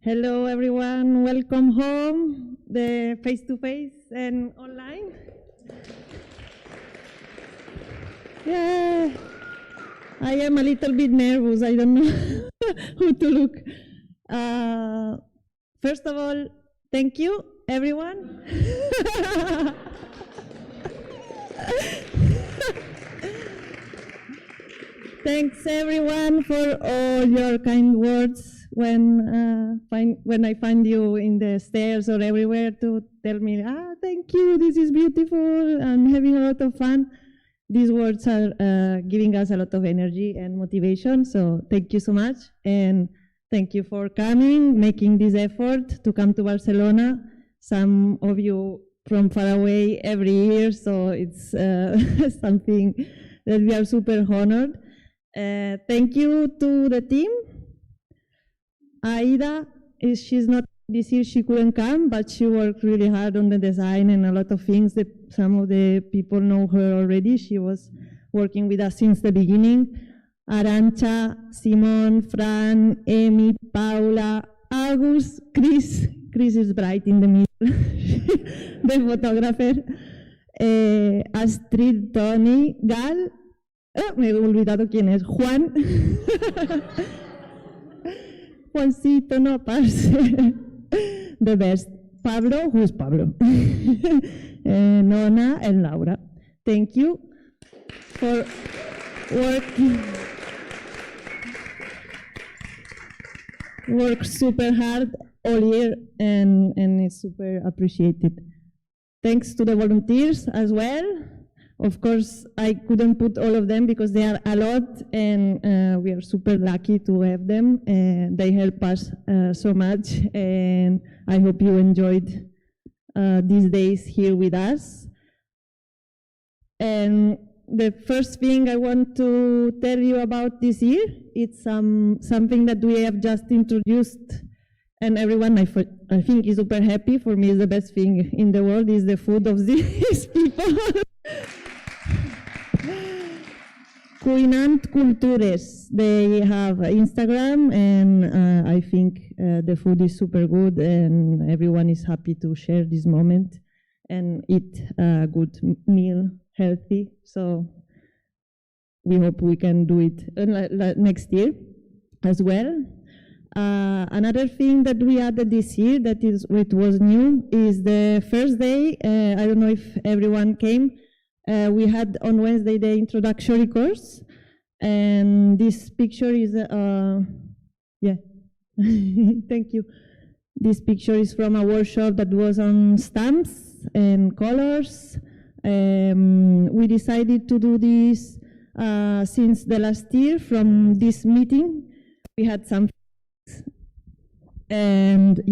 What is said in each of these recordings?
Hello, everyone. Welcome home, the face-to-face and online. Yeah, I am a little bit nervous. I don't know who to look. First of all, thank you, everyone. Thanks, everyone, for all your kind words when I find you in the stairs or everywhere to tell me, thank you, this is beautiful, I'm having a lot of fun. These words are giving us a lot of energy and motivation, so thank you so much. And thank you for coming, making this effort to come to Barcelona. Some of you from far away every year, so it's something that we are super honored. Thank you to the team. Aida, she's not this year, she couldn't come, but she worked really hard on the design and a lot of things that some of the people know her already. She was working with us since the beginning. Arancha, Simon, Fran, Amy, Paula, August, Chris. Chris is bright in the middle, the photographer. Astrid, Tony, Gal. Me he olvidado quién es. Juan. Juancito, no, parce. The best. Pablo, who is Pablo? Nona and Laura. Thank you for work super hard all year and it's super appreciated. Thanks to the volunteers as well. Of course, I couldn't put all of them because they are a lot, and we are super lucky to have them. They help us so much, and I hope you enjoyed these days here with us. And the first thing I want to tell you about this year, it's something that we have just introduced, and everyone I think is super happy. For me, it's the best thing in the world is the food of these people. Cuinant Cultures, they have Instagram, and I think the food is super good, and everyone is happy to share this moment and eat a good meal, healthy. So we hope we can do it next year as well. Another thing that we added this year it was new is the first day. I don't know if everyone came. We had on Wednesday the introductory course, and this picture is, thank you. This picture is from a workshop that was on stamps and colors. We decided to do this since the last year from this meeting. We had some, and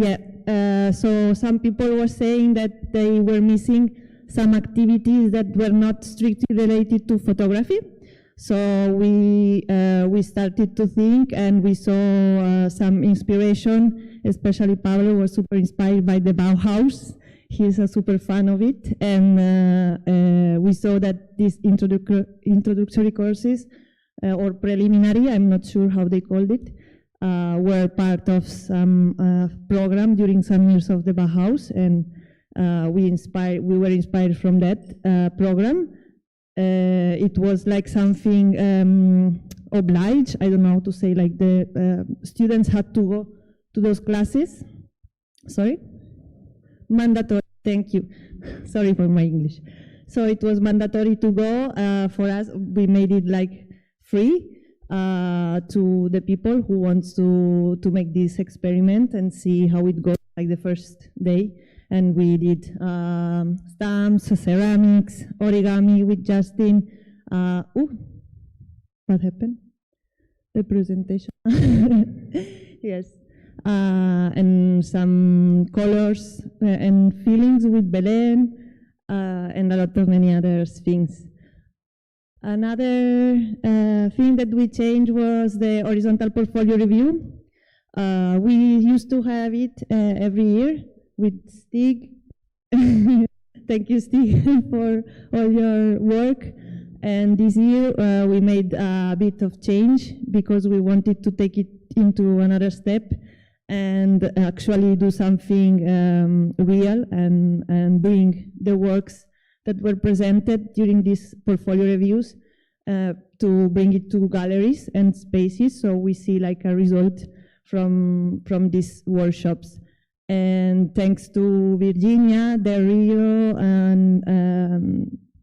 so some people were saying that they were missing some activities that were not strictly related to photography. So we started to think, and we saw some inspiration, especially Pablo was super inspired by the Bauhaus. He's a super fan of it. And we saw that these introductory courses, or preliminary, I'm not sure how they called it, were part of some program during some years of the Bauhaus. And we were inspired from that program. It was like something obliged, I don't know how to say, like the students had to go to those classes. Sorry? Mandatory, thank you. Sorry for my English. So it was mandatory to go. For us, we made it like free to the people who wants to make this experiment and see how it goes, like the first day. And we did stamps, ceramics, origami with Justin. What happened? The presentation. Yes. And some colors and feelings with Belen, and a lot of many other things. Another thing that we changed was the horizontal portfolio review. We used to have it every year with Stig. Thank you, Stig, for all your work. And this year we made a bit of change because we wanted to take it into another step and actually do something real and bring the works that were presented during these portfolio reviews to bring it to galleries and spaces, so we see like a result from these workshops. And thanks to Virginia, Dario, and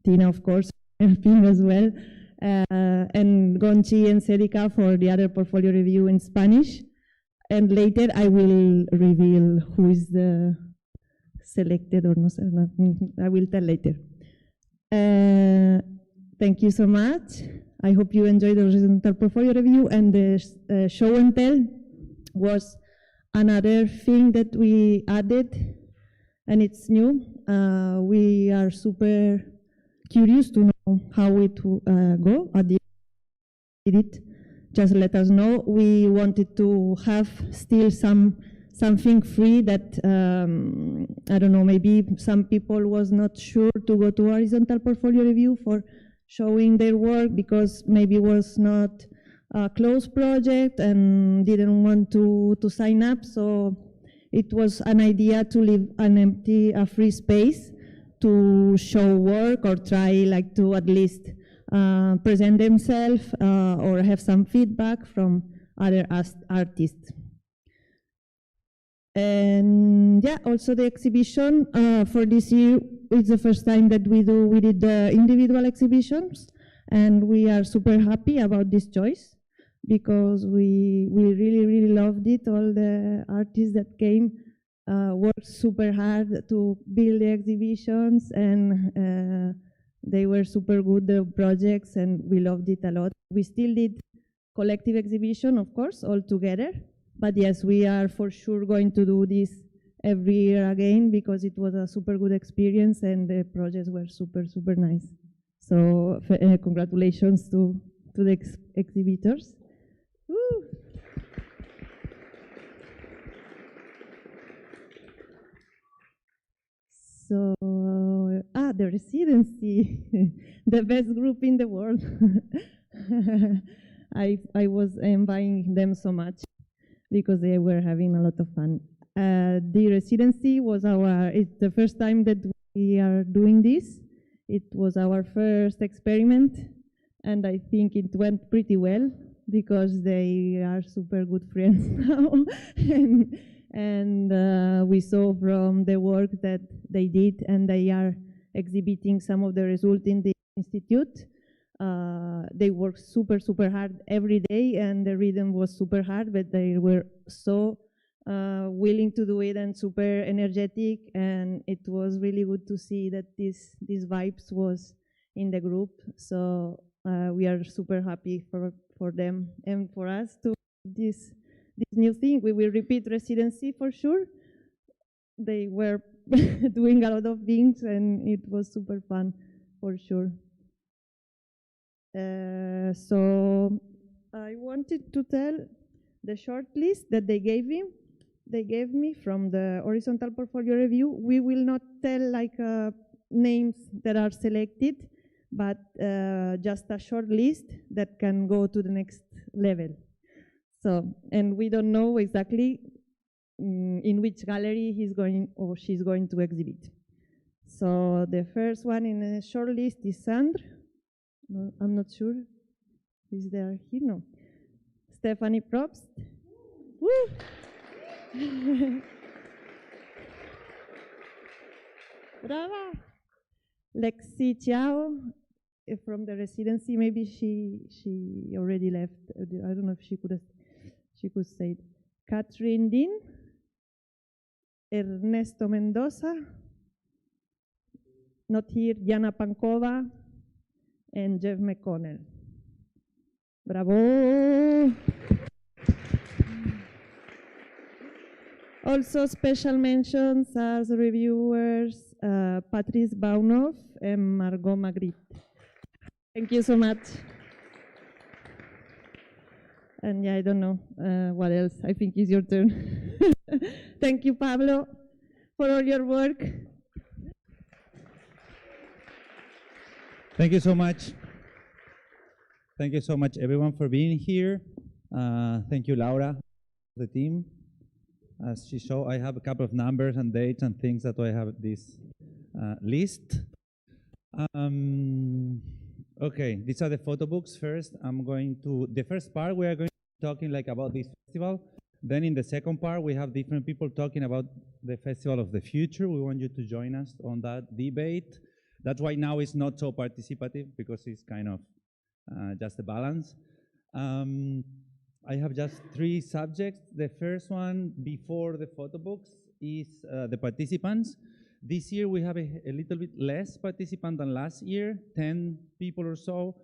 Tina, of course, helping as well, and Gonchi and Celica for the other portfolio review in Spanish. And later I will reveal who is the selected or not. I will tell later. Thank you so much. I hope you enjoyed the horizontal portfolio review, and the show and tell was another thing that we added, and it's new. We are super curious to know how it will go at the end. Just let us know. We wanted to have still something free that, I don't know, maybe some people was not sure to go to horizontal portfolio review for showing their work because maybe it was not a closed project and didn't want to sign up. So it was an idea to leave a free space to show work or try like to at least present themselves or have some feedback from other artists. And yeah, also the exhibition for this year, it's the first time that we did the individual exhibitions, and we are super happy about this choice because we really loved it. All the artists that came worked super hard to build the exhibitions, and they were super good, the projects, and we loved it a lot. We still did collective exhibition, of course, all together. But yes, we are for sure going to do this every year again because it was a super good experience and the projects were super nice. So congratulations to the exhibitors. Woo. So, the residency, the best group in the world. I was envying them so much because they were having a lot of fun. The residency was it's the first time that we are doing this. It was our first experiment, and I think it went pretty well because they are super good friends now. and we saw from the work that they did, and they are exhibiting some of the results in the institute. They worked super hard every day, and the rhythm was super hard, but they were so willing to do it and super energetic, and it was really good to see that these vibes was in the group. So we are super happy for them and for us to this new thing. We will repeat residency for sure. They were doing a lot of things, and it was super fun for sure. So I wanted to tell the short list that they gave me from the horizontal portfolio review. We will not tell like names that are selected, but just a short list that can go to the next level. So, and we don't know exactly in which gallery he's going or she's going to exhibit. So the first one in the short list is Sandra. No, I'm not sure. Is there here? No. Stephanie Probst. Woo! Brava. Lexi Chiao from the residency. Maybe she already left. I don't know if she could say it. Catherine Dean. Ernesto Mendoza. Not here. Jana Pankova. And Jeff McConnell. Bravo! Also special mentions as reviewers, Patrice Baunov and Margot Magritte. Thank you so much. And yeah, I don't know what else. I think it's your turn. Thank you, Pablo, for all your work. Thank you so much. Thank you so much, everyone, for being here. Thank you, Laura, the team. as she showed, I have a couple of numbers and dates and things that I have this list. Okay, these are the photo books. First, the first part, we are going to be talking like about this festival. Then in the second part, we have different people talking about the festival of the future. We want you to join us on that debate. That's why now it's not so participative, because it's kind of just a balance. I have just 3 subjects. The first one, before the photo books, is the participants. This year we have a little bit less participants than last year, 10 people or so,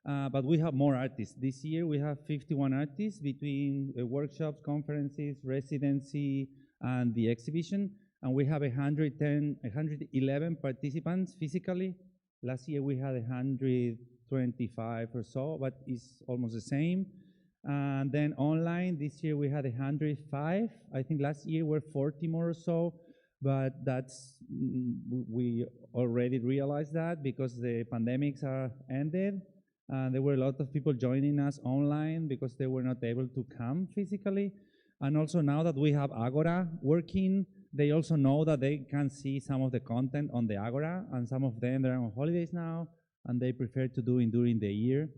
but we have more artists. This year we have 51 artists between workshops, conferences, residency, and the exhibition, and we have 111 participants physically. Last year we had 125 or so, but it's almost the same. And then online, this year we had 105. I think last year were 40 more or so, but we already realized that because the pandemics are ended. There were a lot of people joining us online because they were not able to come physically. And also now that we have Agora working, they also know that they can see some of the content on the Agora, and some of them, they're on holidays now, and they prefer to do it during the year.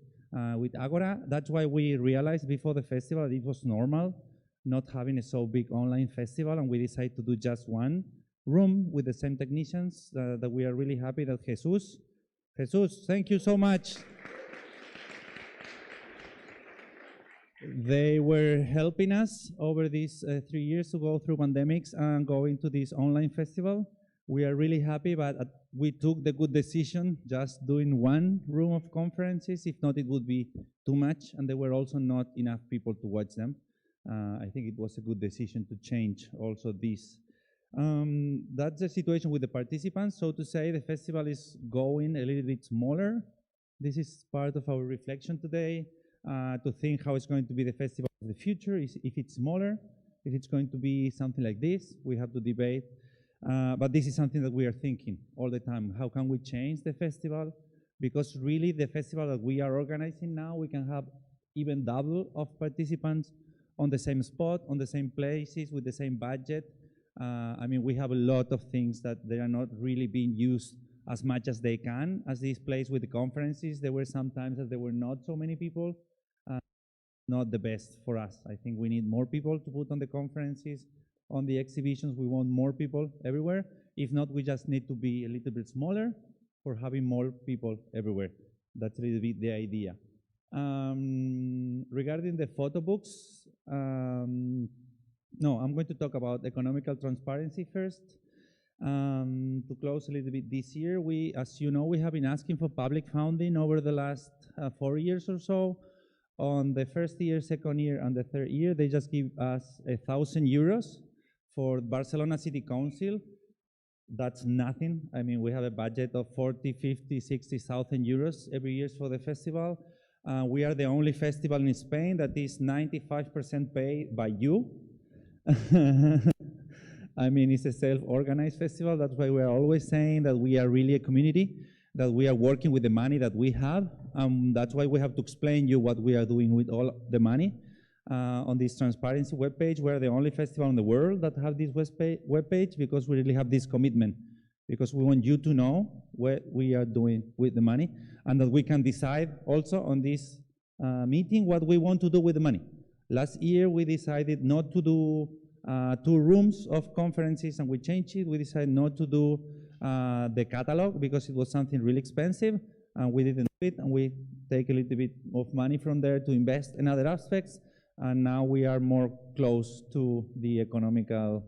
With Agora, that's why we realized before the festival that it was normal not having a so big online festival, and we decided to do just one room with the same technicians. That we are really happy that Jesus, thank you so much. They were helping us over these 3 years to go through pandemics and going to this online festival. We are really happy, but we took the good decision just doing one room of conferences. If not, it would be too much, and there were also not enough people to watch them. I think it was a good decision to change also this. That's the situation with the participants. So to say, the festival is going a little bit smaller. This is part of our reflection today, to think how it's going to be the festival of the future, if it's smaller, if it's going to be something like this. We have to debate. But this is something that we are thinking all the time. How can we change the festival? Because really the festival that we are organizing now, we can have even double of participants on the same spot, on the same places, with the same budget. I mean, we have a lot of things that they are not really being used as much as they can. As this place with the conferences, there were some times that there were not so many people. Not the best for us. I think we need more people to put on the conferences. On the exhibitions, we want more people everywhere. If not, we just need to be a little bit smaller for having more people everywhere. That's a little bit the idea. Regarding the photo books, no, I'm going to talk about economical transparency first. To close a little bit this year, as you know, we have been asking for public funding over the last 4 years or so. On the first year, second year, and the third year, they just give us 1,000 euros for Barcelona City Council. That's nothing. I mean, we have a budget of 40, 50, 60,000 euros every year for the festival. We are the only festival in Spain that is 95% paid by you. I mean, it's a self-organized festival. That's why we're always saying that we are really a community, that we are working with the money that we have. That's why we have to explain you what we are doing with all the money. On this transparency webpage, we're the only festival in the world that have this webpage, because we really have this commitment, because we want you to know what we are doing with the money, and that we can decide also on this meeting what we want to do with the money. Last year, we decided not to do 2 rooms of conferences, and we changed it. We decided not to do the catalog because it was something really expensive, and we didn't do it, and we take a little bit of money from there to invest in other aspects, and now we are more close to the economical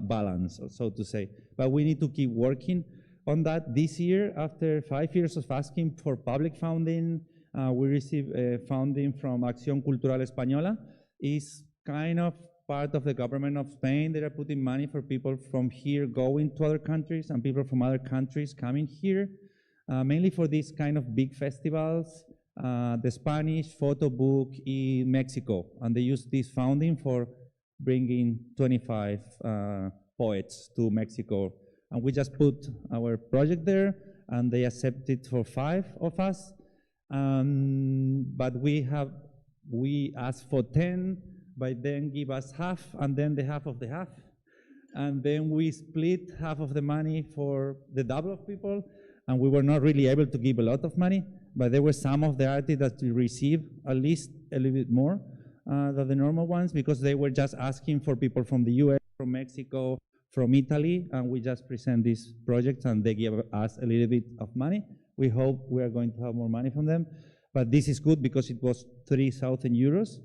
balance, so to say. But we need to keep working on that. This year, after 5 years of asking for public funding, we received funding from Acción Cultural Española. It's kind of part of the government of Spain. They are putting money for people from here going to other countries and people from other countries coming here, mainly for these kind of big festivals. The Spanish photo book in Mexico, and they use this funding for bringing 25 poets to Mexico. And we just put our project there, and they accepted for 5 of us. But we asked for 10, but then give us half, and then the half of the half. And then we split half of the money for the double of people, and we were not really able to give a lot of money, but there were some of the artists that received at least a little bit more than the normal ones, because they were just asking for people from the US, from Mexico, from Italy, and we just present these projects and they give us a little bit of money. We hope we are going to have more money from them, but this is good because it was 3,000 euros.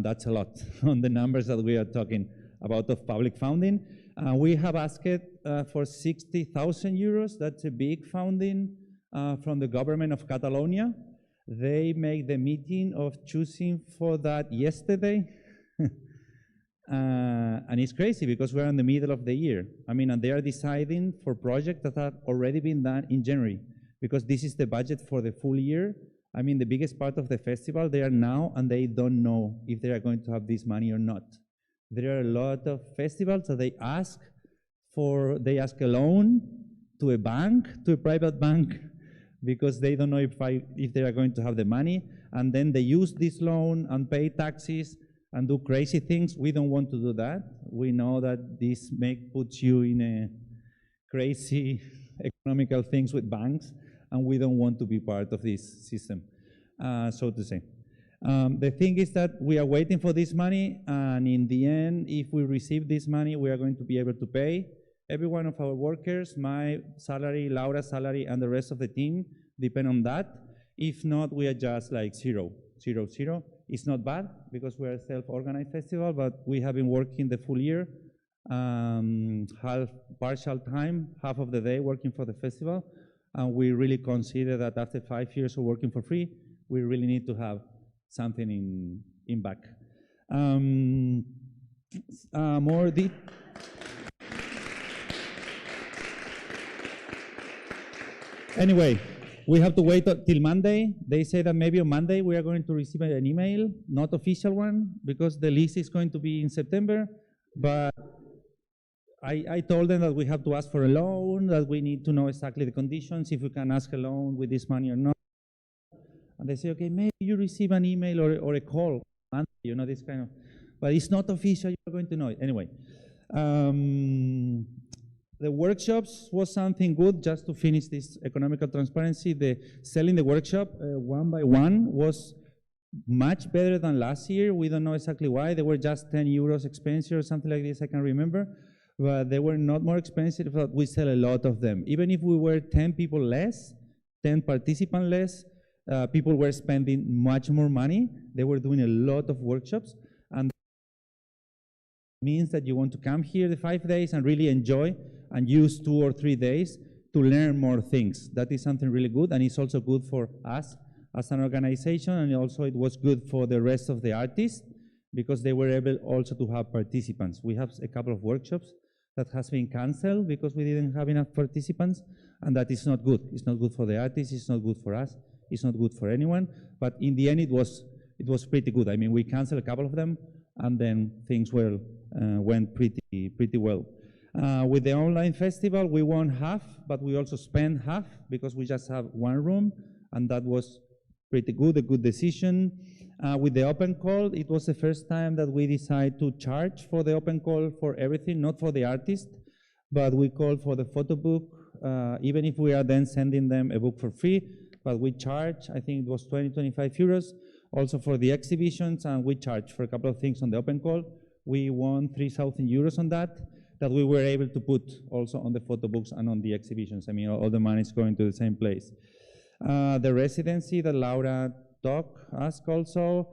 That's a lot on the numbers that we are talking about of public funding. We have asked for 60,000 euros. That's a big funding from the government of Catalonia. They made the meeting of choosing for that yesterday. And it's crazy because we're in the middle of the year. I mean, and they are deciding for projects that have already been done in January, because this is the budget for the full year. I mean, the biggest part of the festival, they are now, and they don't know if they are going to have this money or not. There are a lot of festivals that they ask a loan to a bank, to a private bank, because they don't know if they are going to have the money, and then they use this loan and pay taxes and do crazy things. We don't want to do that. We know that this puts you in a crazy economical things with banks, and we don't want to be part of this system, so to say. The thing is that we are waiting for this money, and in the end, if we receive this money, we are going to be able to pay every one of our workers. My salary, Laura's salary, and the rest of the team depend on that. If not, we are just like 0, 0, 0. It's not bad because we're a self-organized festival, but we have been working the full year, half partial time, half of the day working for the festival, and we really consider that after 5 years of working for free, we really need to have something in back. Anyway, we have to wait till Monday. They say that maybe on Monday we are going to receive an email, not official one, because the list is going to be in September. But I told them that we have to ask for a loan, that we need to know exactly the conditions, if we can ask a loan with this money or not. And they say, okay, maybe you receive an email or a call, you know, this kind of, but it's not official, you're going to know it. Anyway, the workshops was something good, just to finish this economical transparency. The selling the workshop one by one was much better than last year. We don't know exactly why. They were just 10 euros expensive or something like this, I can remember. But they were not more expensive, but we sell a lot of them. Even if we were 10 people less, 10 participants less, people were spending much more money. They were doing a lot of workshops, and means that you want to come here the 5 days and really enjoy and use 2 or 3 days to learn more things. That is something really good, and it's also good for us as an organization, and also it was good for the rest of the artists because they were able also to have participants. We have a couple of workshops that has been canceled because we didn't have enough participants, and that is not good. It's not good for the artists, it's not good for us, it's not good for anyone, but in the end it was pretty good. I mean, we canceled a couple of them, and then things went pretty well. With the online festival, we won half, but we also spent half because we just have one room, and that was pretty good, a good decision. With the open call, it was the first time that we decided to charge for the open call for everything, not for the artist, but we called for the photo book, even if we are then sending them a book for free, but we charge, I think it was 20-25 euros, also for the exhibitions, and we charged for a couple of things on the open call. We won 3,000 euros on that we were able to put also on the photo books and on the exhibitions. I mean, all the money is going to the same place. The residency that Laura asked also,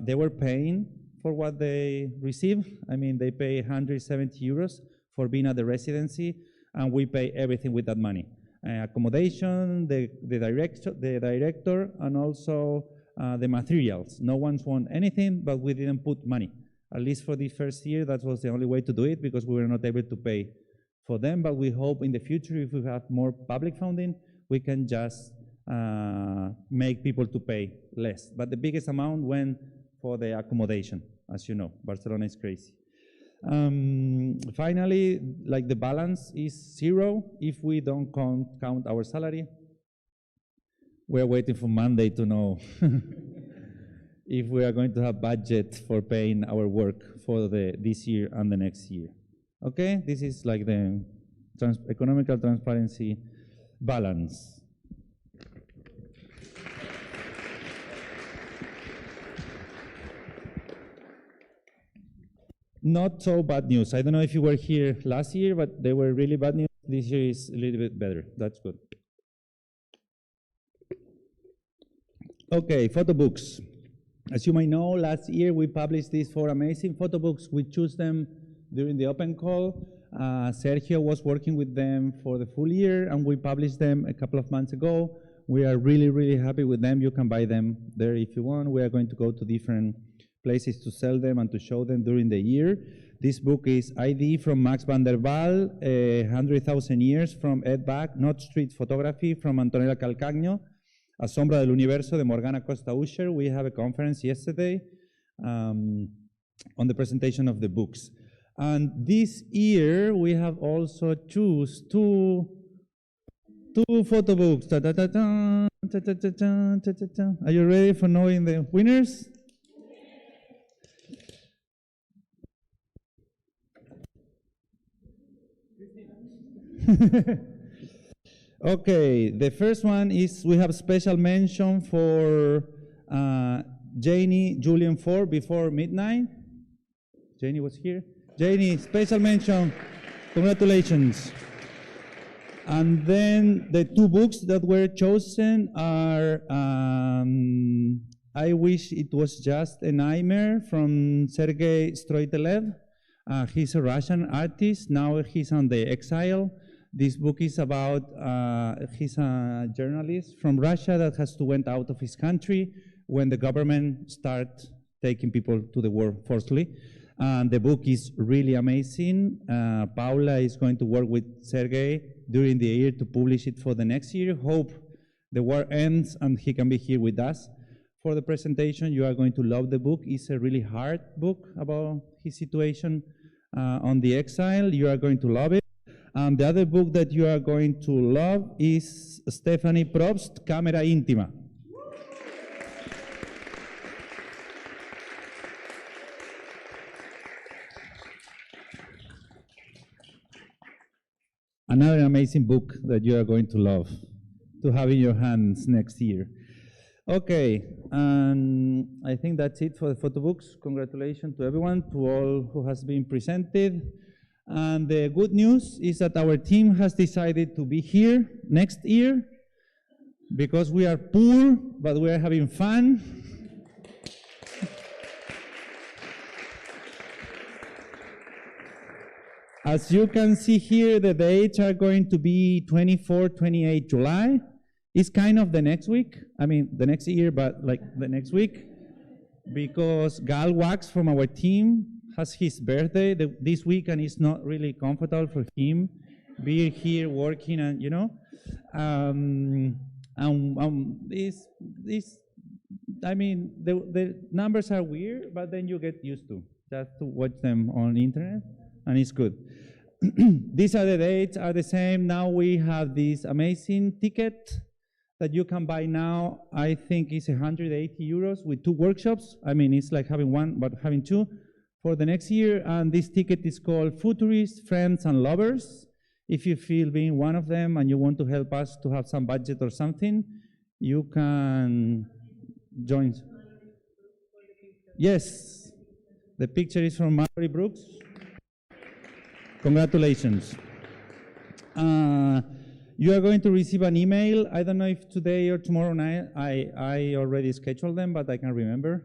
they were paying for what they receive. I mean, they pay 170 euros for being at the residency, and we pay everything with that money. Accommodation, the director, and also the materials. No one's won anything, but we didn't put money. At least for the first year, that was the only way to do it because we were not able to pay for them. But we hope in the future, if we have more public funding, we can just make people to pay less. But the biggest amount went for the accommodation, as you know. Barcelona is crazy. Finally, like the balance is 0 if we don't count our salary. We're waiting for Monday to know. if we are going to have budget for paying our work for this year and the next year. Okay, this is like the economical transparency balance. Not so bad news. I don't know if you were here last year, but they were really bad news. This year is a little bit better. That's good. Okay, photo books. As you might know, last year we published these 4 amazing photo books. We chose them during the open call. Sergio was working with them for the full year, and we published them a couple of months ago. We are really, really happy with them. You can buy them there if you want. We are going to go to different places to sell them and to show them during the year. This book is ID from Max van der Waal, 100,000 Years from Ed Back, Not Street Photography from Antonella Calcagno, A Sombra del Universo de Morgana Costa-Usher. We have a conference yesterday on the presentation of the books. And this year we have also chosen two photo books. Are you ready for knowing the winners? Okay, the first one is we have special mention for Janie Julian Ford before midnight. Janie was here. Janie, special mention. Congratulations. And then the 2 books that were chosen are I Wish It Was Just a Nightmare from Sergei Stroitelev. He's a Russian artist. Now he's on the exile. This book is about, he's a journalist from Russia that has to went out of his country when the government started taking people to the war forcibly. And the book is really amazing. Paula is going to work with Sergei during the year to publish it for the next year. Hope the war ends and he can be here with us for the presentation. You are going to love the book. It's a really hard book about his situation on the exile. You are going to love it. And the other book that you are going to love is Stephanie Probst, Camera Íntima. Another amazing book that you are going to love to have in your hands next year. Okay, and I think that's it for the photo books. Congratulations to everyone, to all who has been presented. And the good news is that our team has decided to be here next year because we are poor, but we are having fun. As you can see here, the dates are going to be 24, 28 July. It's kind of the next week. I mean, the next year, but like the next week. Because Gal Wax from our team has his birthday this week, and it's not really comfortable for him being here working, and you know, I mean, the numbers are weird, but then you get used to just to watch them on the internet, and it's good. These are the dates are the same. Now we have this amazing ticket that you can buy now. I think it's 180 euros with 2 workshops. I mean, it's like having one, but having 2. For the next year, and this ticket is called Futurists, Friends, and Lovers. If you feel being one of them and you want to help us to have some budget or something, you can join. Yes, the picture is from Mallory Brooks. Congratulations. You are going to receive an email. I don't know if today or tomorrow night. I already scheduled them, but I can't remember.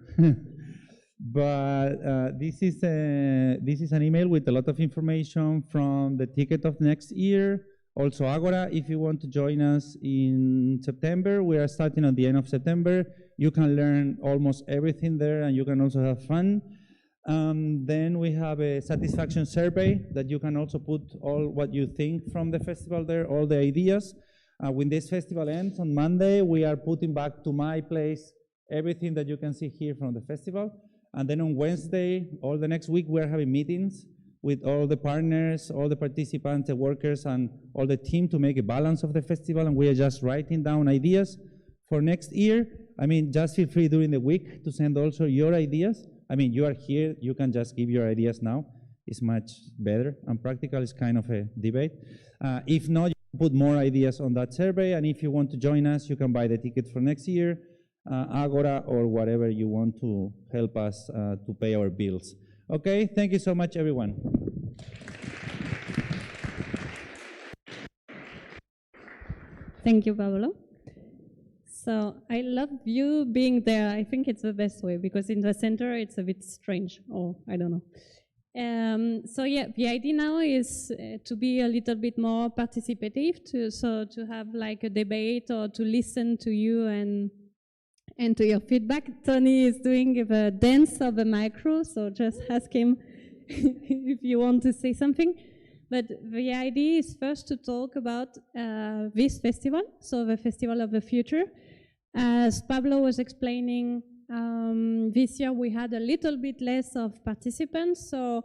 But this is an email with a lot of information from the ticket of next year. Also Agora, if you want to join us in September, we are starting at the end of September. You can learn almost everything there, and you can also have fun. Then we have a satisfaction survey that you can also put all what you think from the festival there, all the ideas. When this festival ends on Monday, we are putting back to my place everything that you can see here from the festival. And then on Wednesday, all the next week, we're having meetings with all the partners, all the participants, the workers, and all the team to make a balance of the festival. And we are just writing down ideas for next year. I mean, just feel free during the week to send also your ideas. I mean, you are here, you can just give your ideas now. It's much better, and practical is kind of a debate. If not, you can put more ideas on that survey, and if you want to join us, you can buy the ticket for next year, Agora, or whatever you want to help us to pay our bills. Okay, thank you so much, everyone. Thank you, Pablo. So I love you being there. I think it's the best way, because in the center it's a bit strange, or I don't know. So yeah, the idea now is to be a little bit more participative, to have like a debate or to listen to you and to your feedback. Tony is doing the dance of the micro, so just ask him if you want to say something. But the idea is first to talk about this festival, so the Festival of the Future. As Pablo was explaining, this year we had a little bit less of participants, so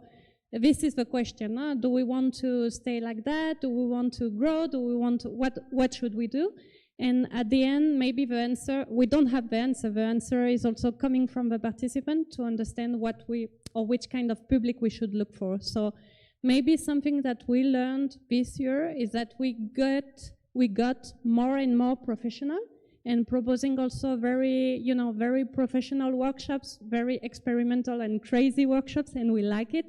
this is the question, huh? Do we want to stay like that? Do we want to grow? Do we want to, what should we do? And at the end, maybe the answer, we don't have the answer is also coming from the participant to understand what we, or which kind of public we should look for. So maybe something that we learned this year is that we got more and more professional, and proposing also very professional workshops, very experimental and crazy workshops, and we like it.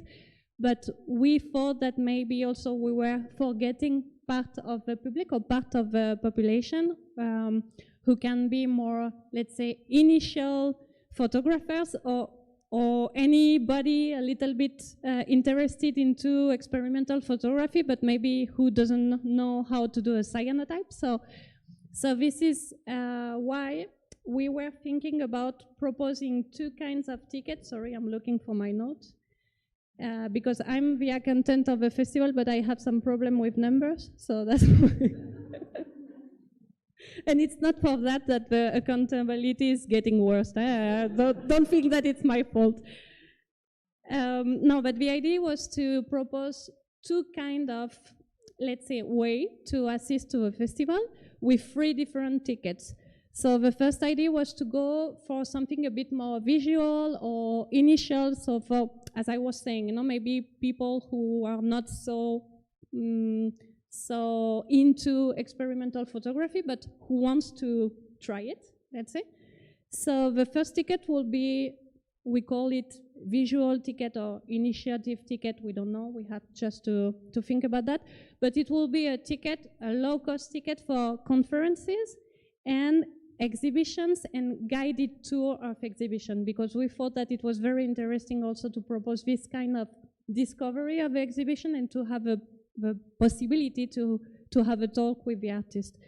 But we thought that maybe also we were forgetting part of the public or part of the population who can be more, let's say, initial photographers or anybody a little bit interested into experimental photography, but maybe who doesn't know how to do a cyanotype. So this is why we were thinking about proposing two kinds of tickets. Sorry, I'm looking for my notes. Because I'm the accountant of the festival, but I have some problem with numbers, so that's why. And it's not for that the accountability is getting worse. Don't think that it's my fault. No, but the idea was to propose two kind of, let's say, way to assist to a festival with 3 different tickets. So the first idea was to go for something a bit more visual or initial. So for, as I was saying, maybe people who are not so into experimental photography, but who wants to try it, let's say. So the first ticket will be, we call it visual ticket or initiative ticket. We don't know. We have just to think about that. But it will be a ticket, a low-cost ticket for conferences and exhibitions and guided tour of exhibition, because we thought that it was very interesting also to propose this kind of discovery of the exhibition and to have the possibility to have a talk with the artist.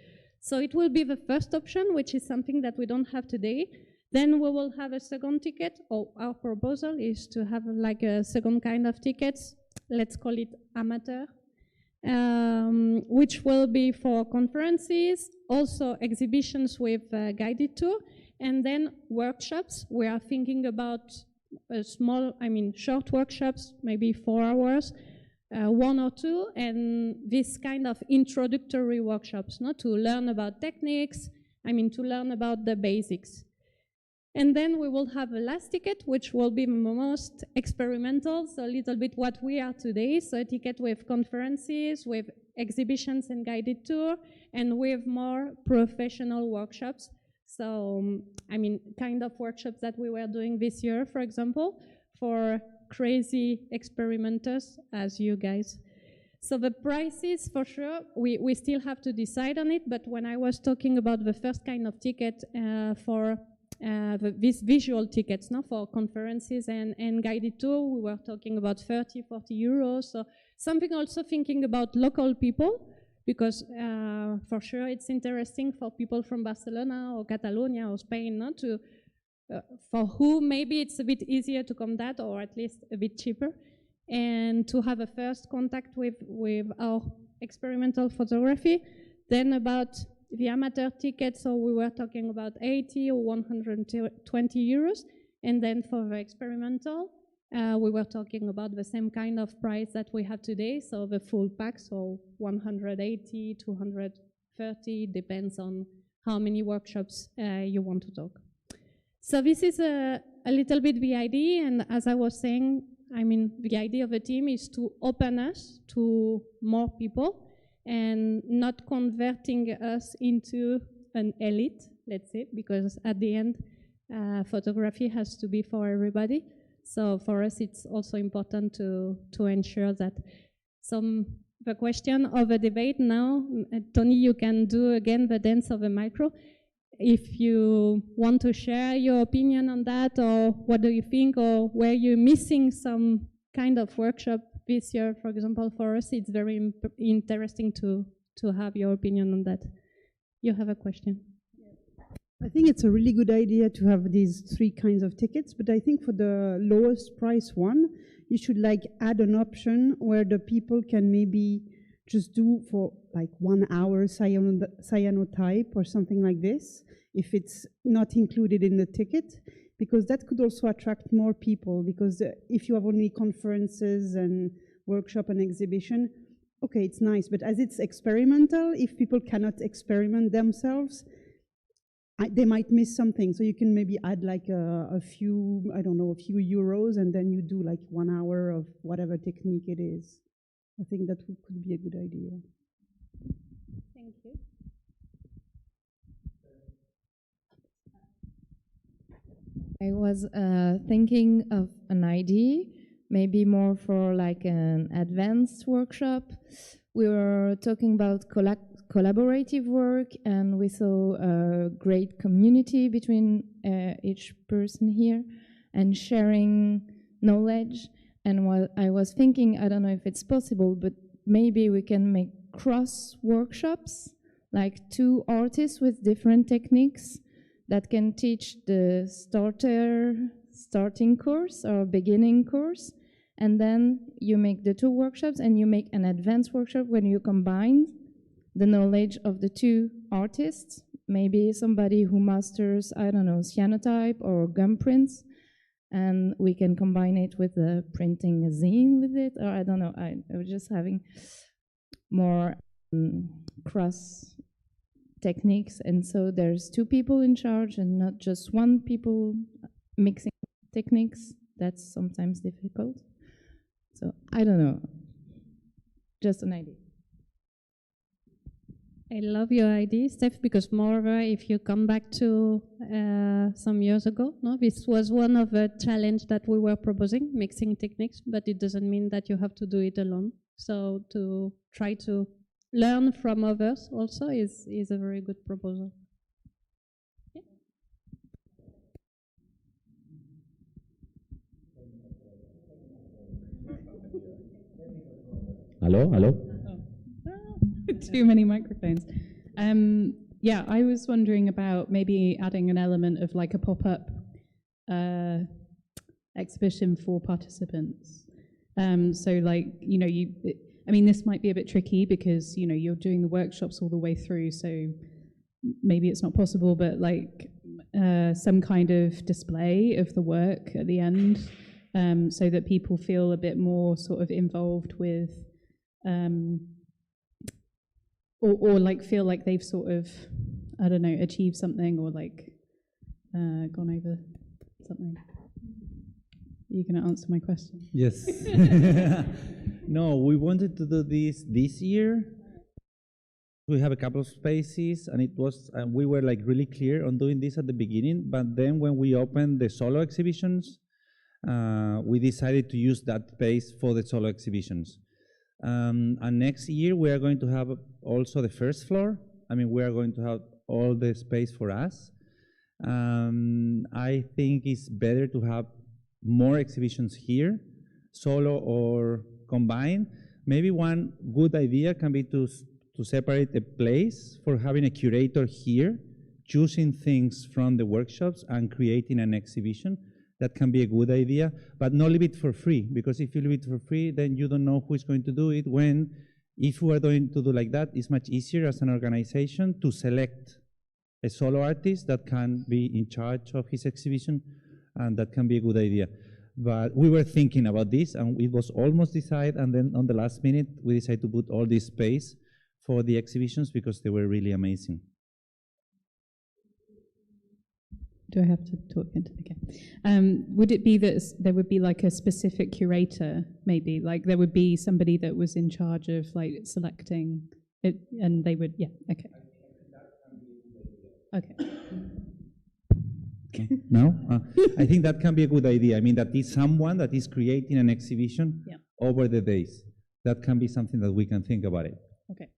So it will be the first option, which is something that we don't have today. Then we will have a second ticket, or our proposal is to have like a second kind of tickets, let's call it amateur, which will be for conferences, also exhibitions with guided tour, and then workshops. We are thinking about short workshops, maybe 4 hours, 1 or 2, and this kind of introductory workshops, to learn about techniques, to learn about the basics. And then we will have a last ticket, which will be most experimental, so a little bit what we are today. So a ticket with conferences, with exhibitions and guided tour, and with more professional workshops. So, kind of workshops that we were doing this year, for example, for crazy experimenters as you guys. So the prices, for sure, we still have to decide on it, but when I was talking about the first kind of ticket for these visual tickets for conferences and guided tour, we were talking about 30, 40 euros. So something also thinking about local people, because for sure it's interesting for people from Barcelona or Catalonia or Spain, for who maybe it's a bit easier to come that, or at least a bit cheaper, and to have a first contact with our experimental photography. Then about the amateur ticket, so we were talking about 80 or 120 euros. And then for the experimental, we were talking about the same kind of price that we have today, so the full pack, so 180, 230, depends on how many workshops you want to talk. So this is a little bit the idea, and as I was saying, I mean, the idea of the team is to open us to more people and not converting us into an elite, let's say, because at the end, photography has to be for everybody. So for us, it's also important to ensure that the question of a debate now, Tony, you can do again the dance of a micro. If you want to share your opinion on that, or what do you think, or were you missing some kind of workshop this year, for example, for us, it's very interesting to have your opinion on that. You have a question? I think it's a really good idea to have these 3 kinds of tickets, but I think for the lowest price one, you should like add an option where the people can maybe just do for like 1 hour cyanotype or something like this, if it's not included in the ticket, because that could also attract more people, because if you have only conferences and workshop and exhibition, okay, it's nice, but as it's experimental, if people cannot experiment themselves, they might miss something. So you can maybe add like a few, I don't know, a few euros, and then you do like 1 hour of whatever technique it is. I think that could be a good idea. Thank you. I was thinking of an idea, maybe more for like an advanced workshop. We were talking about collaborative work, and we saw a great community between each person here and sharing knowledge. And while I was thinking, I don't know if it's possible, but maybe we can make cross workshops, like 2 artists with different techniques that can teach the starting course or beginning course. And then you make the 2 workshops, and you make an advanced workshop when you combine the knowledge of the 2 artists, maybe somebody who masters, I don't know, cyanotype or gum prints, and we can combine it with printing a zine with it, or I don't know, I was just having more cross techniques, and so there's 2 people in charge and not just 1 people mixing techniques. That's sometimes difficult. So I don't know, just an idea. I love your idea, Steph, because moreover, if you come back to some years ago, no, this was one of the challenges that we were proposing, mixing techniques, but it doesn't mean that you have to do it alone. So to try to learn from others also is a very good proposal. Yeah. Hello, hello. Too many microphones. Yeah, I was wondering about maybe adding an element of like a pop-up exhibition for participants. So like, you know, I mean, this might be a bit tricky because, you know, you're doing the workshops all the way through, so maybe it's not possible, but like some kind of display of the work at the end, so that people feel a bit more sort of involved with, or like feel like they've sort of, I don't know, achieved something, or like gone over something. Are you going to answer my question? Yes. No, we wanted to do this year. We have a couple of spaces, and it was we were like really clear on doing this at the beginning. But then when we opened the solo exhibitions, we decided to use that space for the solo exhibitions. And next year we are going to have also the first floor. I mean, we are going to have all the space for us. I think it's better to have more exhibitions here, solo or combined. Maybe one good idea can be to separate a place for having a curator here, choosing things from the workshops and creating an exhibition. That can be a good idea, but not leave it for free, because if you leave it for free, then you don't know who is going to do it. When, if we are going to do like that, it's much easier as an organization to select a solo artist that can be in charge of his exhibition, and that can be a good idea. But we were thinking about this, and it was almost decided, and then on the last minute, we decided to put all this space for the exhibitions because they were really amazing. Do I have to talk into? Okay. Would it be that there would be like a specific curator, maybe? Like there would be somebody that was in charge of like selecting it, and they would, yeah, okay. Okay. Okay. No? I think that can be a good idea. I mean, that is someone that is creating an exhibition Yeah. over the days. That can be something that we can think about it. Okay.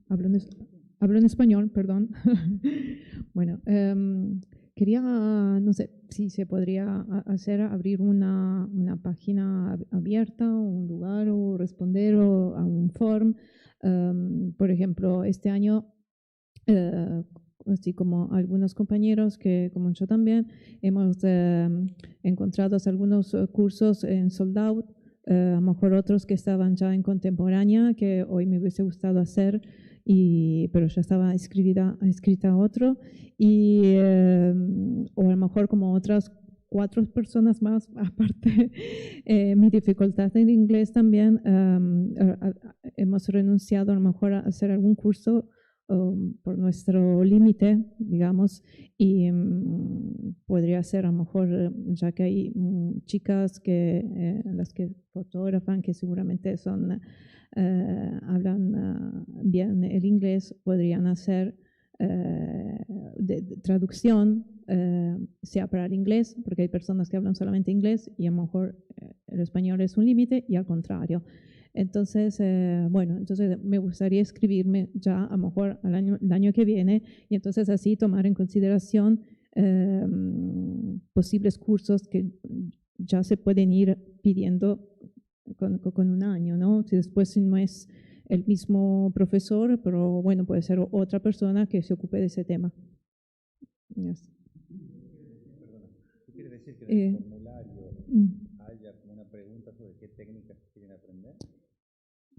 Hablo en español, perdón. Bueno, quería, no sé, si se podría abrir una página abierta, un lugar o responder a un form. Por ejemplo, este año, así como algunos compañeros que, como yo también, hemos encontrado algunos cursos en sold out, a lo mejor otros que estaban ya en contemporánea, que hoy me hubiese gustado hacer, pero ya estaba escrita otro, o a lo mejor como otras 4 personas más, aparte mi dificultad en inglés también, hemos renunciado a lo mejor a hacer algún curso por nuestro límite, digamos, y podría ser a lo mejor, ya que hay chicas las que fotografan, que seguramente hablan bien el inglés, podrían hacer de traducción, sea para el inglés, porque hay personas que hablan solamente inglés y a lo mejor el español es un límite, y al contrario. Entonces, entonces me gustaría escribirme ya a lo mejor el año que viene, y entonces así tomar en consideración posibles cursos que ya se pueden ir pidiendo con un año, ¿no? Si después no es el mismo profesor, pero bueno, puede ser otra persona que se ocupe de ese tema. Yes. Perdona, ¿tú quieres decir que en el formulario haya como una pregunta sobre qué técnicas quieren aprender?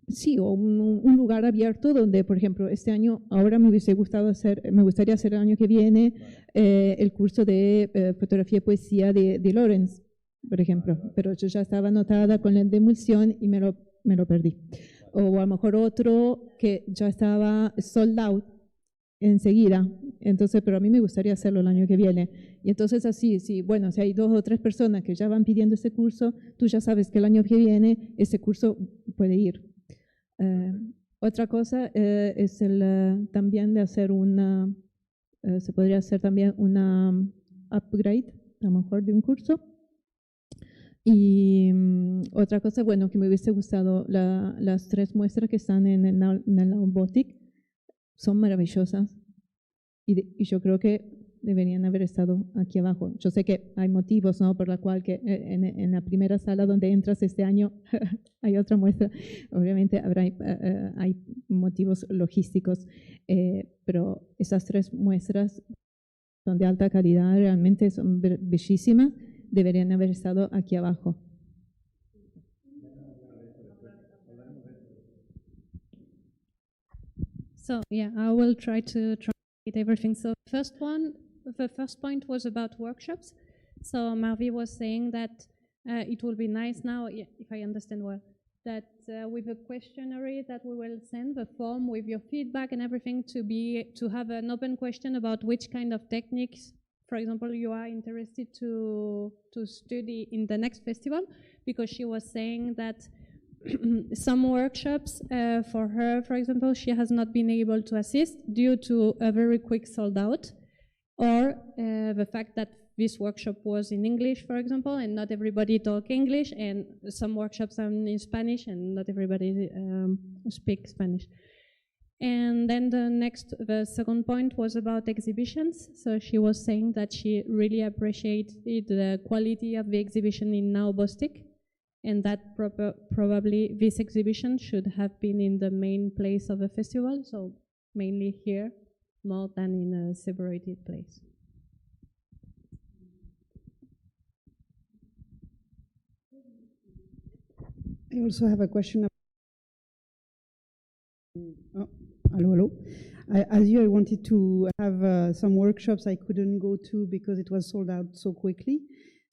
Sí, o un lugar abierto donde, por ejemplo, este año, ahora me gustaría hacer el año que viene el curso de fotografía y poesía de Lorenz, por ejemplo, pero yo ya estaba anotada con la emulsión y me lo perdí. O a lo mejor otro que ya estaba sold out enseguida, entonces, pero a mí me gustaría hacerlo el año que viene. Y entonces así, si hay 2 o 3 personas que ya van pidiendo ese curso, tú ya sabes que el año que viene ese curso puede ir. Otra cosa es también de hacer se podría hacer también una upgrade, a lo mejor, de un curso. Y otra cosa, que me hubiese gustado, las 3 muestras que están en el Boutique son maravillosas, y yo creo que deberían haber estado aquí abajo. Yo sé que hay motivos, ¿no?, por la cual que en la primera sala donde entras este año hay otra muestra. Obviamente hay motivos logísticos, pero esas 3 muestras son de alta calidad, realmente son bellísimas, deberían haber estado aquí abajo. So yeah, I will try to translate everything. So the first point was about workshops. So Marvi was saying that it will be nice now, if I understand well, that with a questionnaire that we will send, the form with your feedback and everything, to have an open question about which kind of techniques, for example, you are interested to study in the next festival, because she was saying that some workshops for her, for example, she has not been able to assist due to a very quick sold out, or the fact that this workshop was in English, for example, and not everybody talk English, and some workshops are in Spanish and not everybody speaks Spanish. And then the second point was about exhibitions. So she was saying that she really appreciated the quality of the exhibition in Now Bostik, and that probably this exhibition should have been in the main place of the festival, so mainly here, more than in a separated place. I also have a question. Hello. As you, I wanted to have some workshops I couldn't go to because it was sold out so quickly.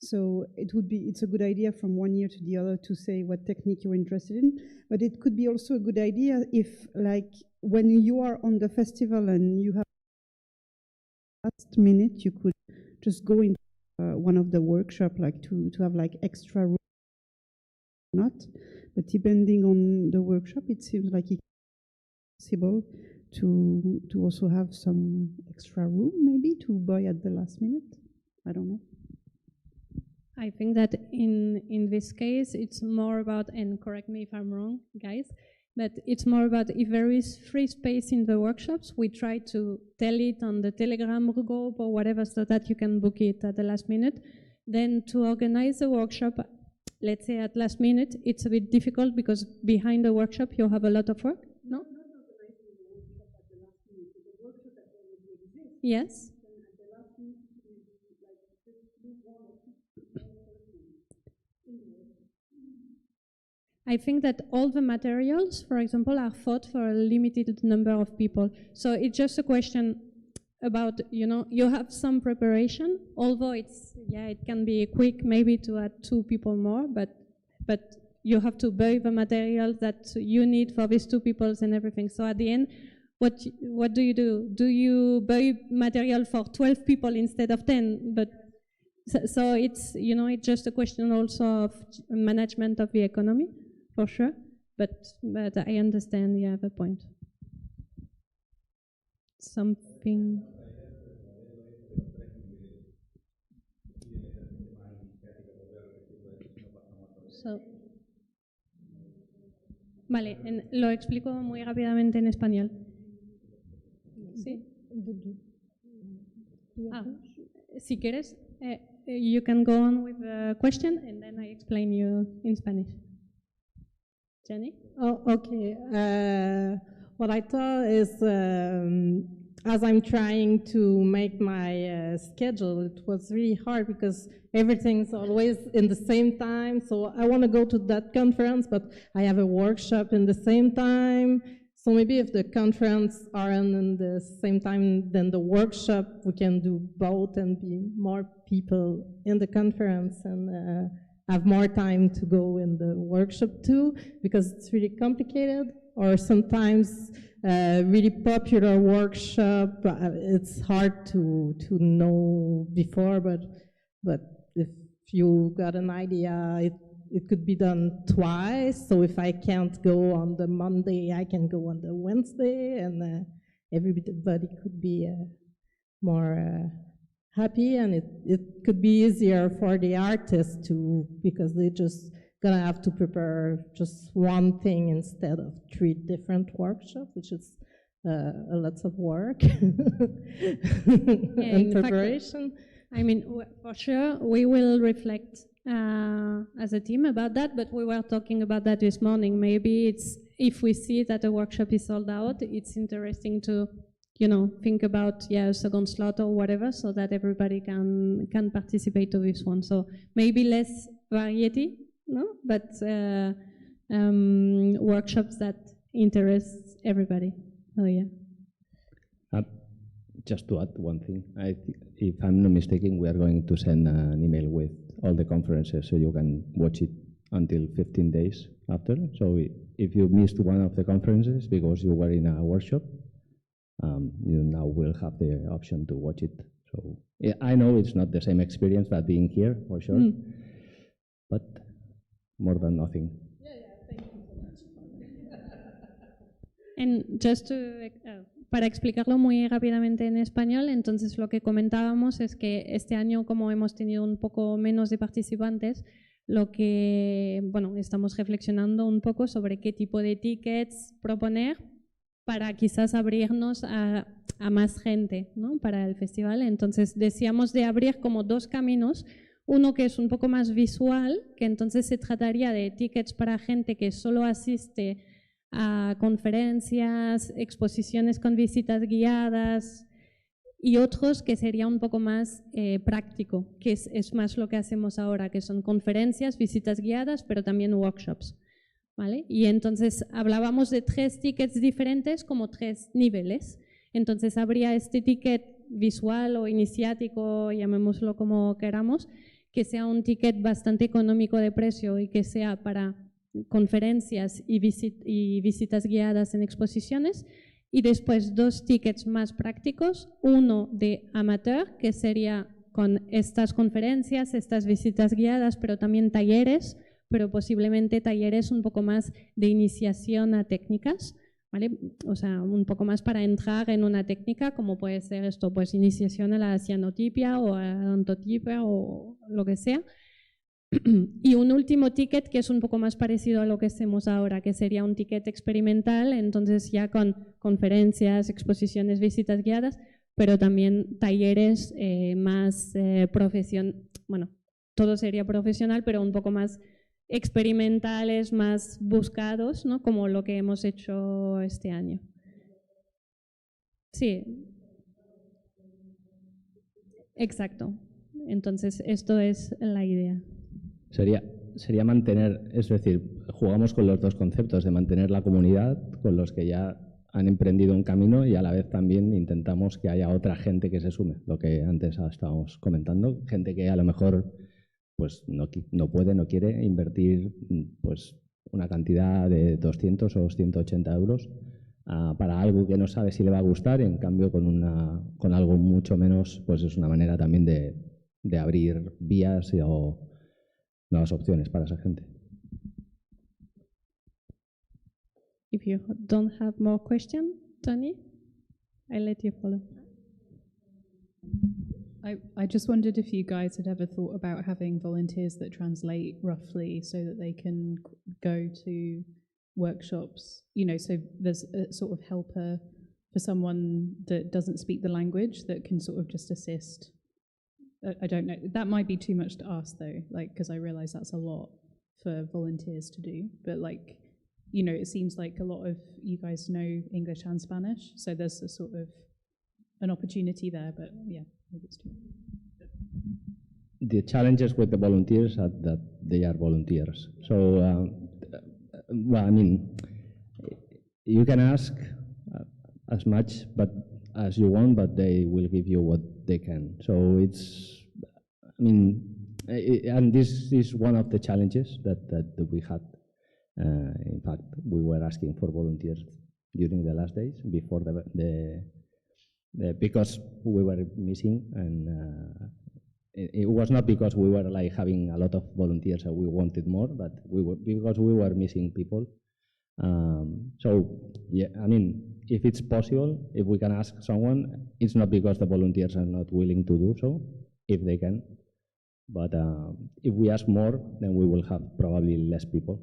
So it's a good idea from one year to the other to say what technique you're interested in. But it could be also a good idea if, like, when you are on the festival and you have last minute, you could just go into one of the workshop, like to have like extra room, not. But depending on the workshop, it seems like it's possible to also have some extra room, maybe to buy at the last minute. I don't know. I think that in this case, it's more about, and correct me if I'm wrong, guys, but it's more about if there is free space in the workshops, we try to tell it on the Telegram group or whatever so that you can book it at the last minute. Then to organize a workshop, let's say at last minute, it's a bit difficult because behind the workshop you have a lot of work, no? Yes. I think that all the materials, for example, are thought for a limited number of people. So it's just a question about, you have some preparation, although it can be quick maybe to add 2 people more, but you have to buy the materials that you need for these 2 people and everything. So at the end, what do you do? Do you buy material for 12 people instead of 10? But so it's, it's just a question also of management of the economy, for sure. But I understand, the point. Something. So, vale, lo explico muy rápidamente en español. ¿Sí? Si quieres, you can go on with the question and then I explain you in Spanish. Jenny? Oh, okay. What I thought is, as I'm trying to make my schedule, it was really hard because everything's always in the same time. So I want to go to that conference, but I have a workshop in the same time. So maybe if the conference are in the same time than the workshop, we can do both and be more people in the conference and have more time to go in the workshop too, because it's really complicated. Or sometimes really popular workshop, it's hard to know before, but if you got an idea, it could be done twice. So if I can't go on the Monday, I can go on the Wednesday, and everybody could be more happy, and it could be easier for the artists too, because they just gonna have to prepare just one thing instead of 3 different workshops, which is a lot of work and preparation. I mean, for sure, we will reflect as a team about that, but we were talking about that this morning. Maybe if we see that a workshop is sold out, it's interesting to, think about, a second slot or whatever, so that everybody can participate to this one. So maybe less variety, no? But workshops that interest everybody. Oh, yeah. Just to add one thing, if I'm not mistaken, we are going to send an email with all the conferences so you can watch it until 15 days after. So if you missed one of the conferences because you were in a workshop, you now will have the option to watch it. So yeah, I know it's not the same experience that being here, for sure, but more than nothing. Thank you so much. And just para explicarlo muy rápidamente en español, entonces lo que comentábamos es que este año, como hemos tenido un poco menos de participantes, lo que, estamos reflexionando un poco sobre qué tipo de tickets proponer para quizás abrirnos a más gente, ¿no? Para el festival. Entonces decíamos de abrir como 2 caminos, uno que es un poco más visual, que entonces se trataría de tickets para gente que solo asiste a conferencias, exposiciones con visitas guiadas, y otros que sería un poco más práctico, que es más lo que hacemos ahora, que son conferencias, visitas guiadas, pero también workshops, ¿vale? Y entonces hablábamos de 3 tickets diferentes como 3 niveles. Entonces habría este ticket visual o iniciático, llamémoslo como queramos, que sea un ticket bastante económico de precio y que sea para conferencias y visitas guiadas en exposiciones. Y después 2 tickets más prácticos, uno de amateur, que sería con estas conferencias, estas visitas guiadas, pero también talleres, pero posiblemente talleres un poco más de iniciación a técnicas, ¿vale? O sea, un poco más para entrar en una técnica, como puede ser esto, pues iniciación a la cianotipia o a la ontotipia o lo que sea. Y un último ticket que es un poco más parecido a lo que hacemos ahora, que sería un ticket experimental, entonces ya con conferencias, exposiciones, visitas guiadas, pero también talleres más bueno, todo sería profesional, pero un poco más experimentales, más buscados, ¿no? Como lo que hemos hecho este año. Sí. Exacto. Entonces, esto es la idea. Sería mantener, es decir, jugamos con los dos conceptos, de mantener la comunidad con los que ya han emprendido un camino y a la vez también intentamos que haya otra gente que se sume, lo que antes estábamos comentando, gente que a lo mejor pues no puede, no quiere invertir pues una cantidad de 200 o 180 euros para algo que no sabe si le va a gustar, y en cambio con algo mucho menos, pues es una manera también de abrir vías o nuevas opciones para esa gente. If you don't have more questions, Tony, I'll let you follow. I just wondered if you guys had ever thought about having volunteers that translate roughly so that they can go to workshops, you know, so there's a sort of helper for someone that doesn't speak the language that can sort of just assist. I don't know. That might be too much to ask though, like, because I realize that's a lot for volunteers to do. But like, you know, it seems like a lot of you guys know English and Spanish, so there's a sort of an opportunity there, but yeah, maybe it's too much. The challenges with the volunteers are that they are volunteers. So, well, I mean, you can ask as much as you want, but they will give you what they can. So it's, I mean, and this is one of the challenges that we had. In fact, we were asking for volunteers during the last days before because we were missing, and it was not because we were like having a lot of volunteers and we wanted more, but because we were missing people. So yeah, I mean, if it's possible, if we can ask someone, it's not because the volunteers are not willing to do so, if they can, but if we ask more, then we will have probably less people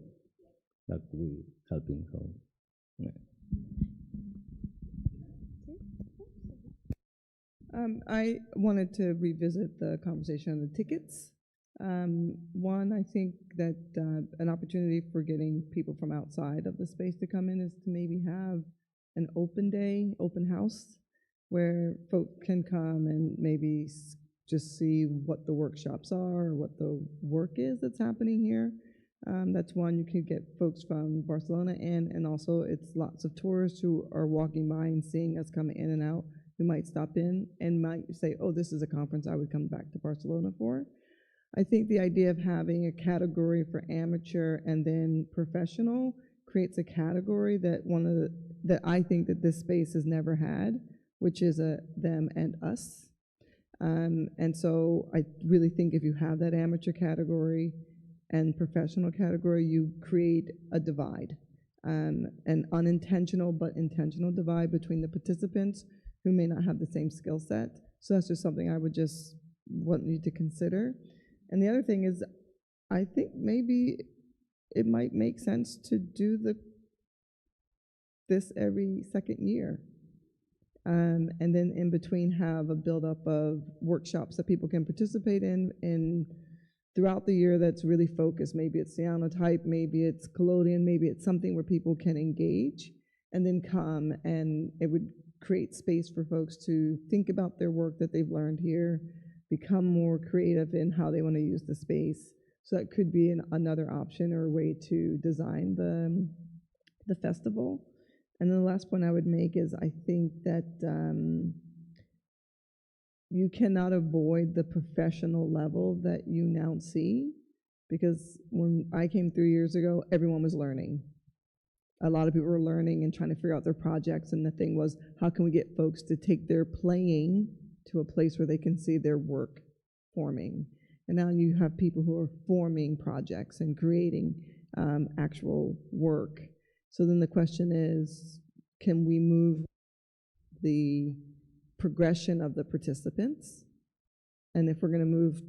that will helping. So. Yeah. I wanted to revisit the conversation on the tickets. One, I think that an opportunity for getting people from outside of the space to come in is to maybe have an open day, open house, where folk can come and maybe just see what the workshops are or what the work is that's happening here. That's one. You could get folks from Barcelona in, and also it's lots of tourists who are walking by and seeing us come in and out, who might stop in and might say, oh, this is a conference I would come back to Barcelona for. I think the idea of having a category for amateur and then professional creates a category that I think that this space has never had, which is a them and us. And so I really think if you have that amateur category and professional category, you create a divide, an unintentional but intentional divide between the participants who may not have the same skill set. So that's just something I would just want you to consider. And the other thing is, I think maybe it might make sense to do this every second year. And then in between have a buildup of workshops that people can participate in throughout the year that's really focused. Maybe it's cyanotype, maybe it's collodion, maybe it's something where people can engage and then come, and it would create space for folks to think about their work that they've learned here, become more creative in how they want to use the space. So that could be another option or a way to design the festival. And then the last point I would make is I think that you cannot avoid the professional level that you now see, because when I came 3 years ago, everyone was learning. a lot of people were learning and trying to figure out their projects, and the thing was, how can we get folks to take their playing to a place where they can see their work forming? And now you have people who are forming projects and creating actual work. So then the question is, can we move the progression of the participants? And if we're going to move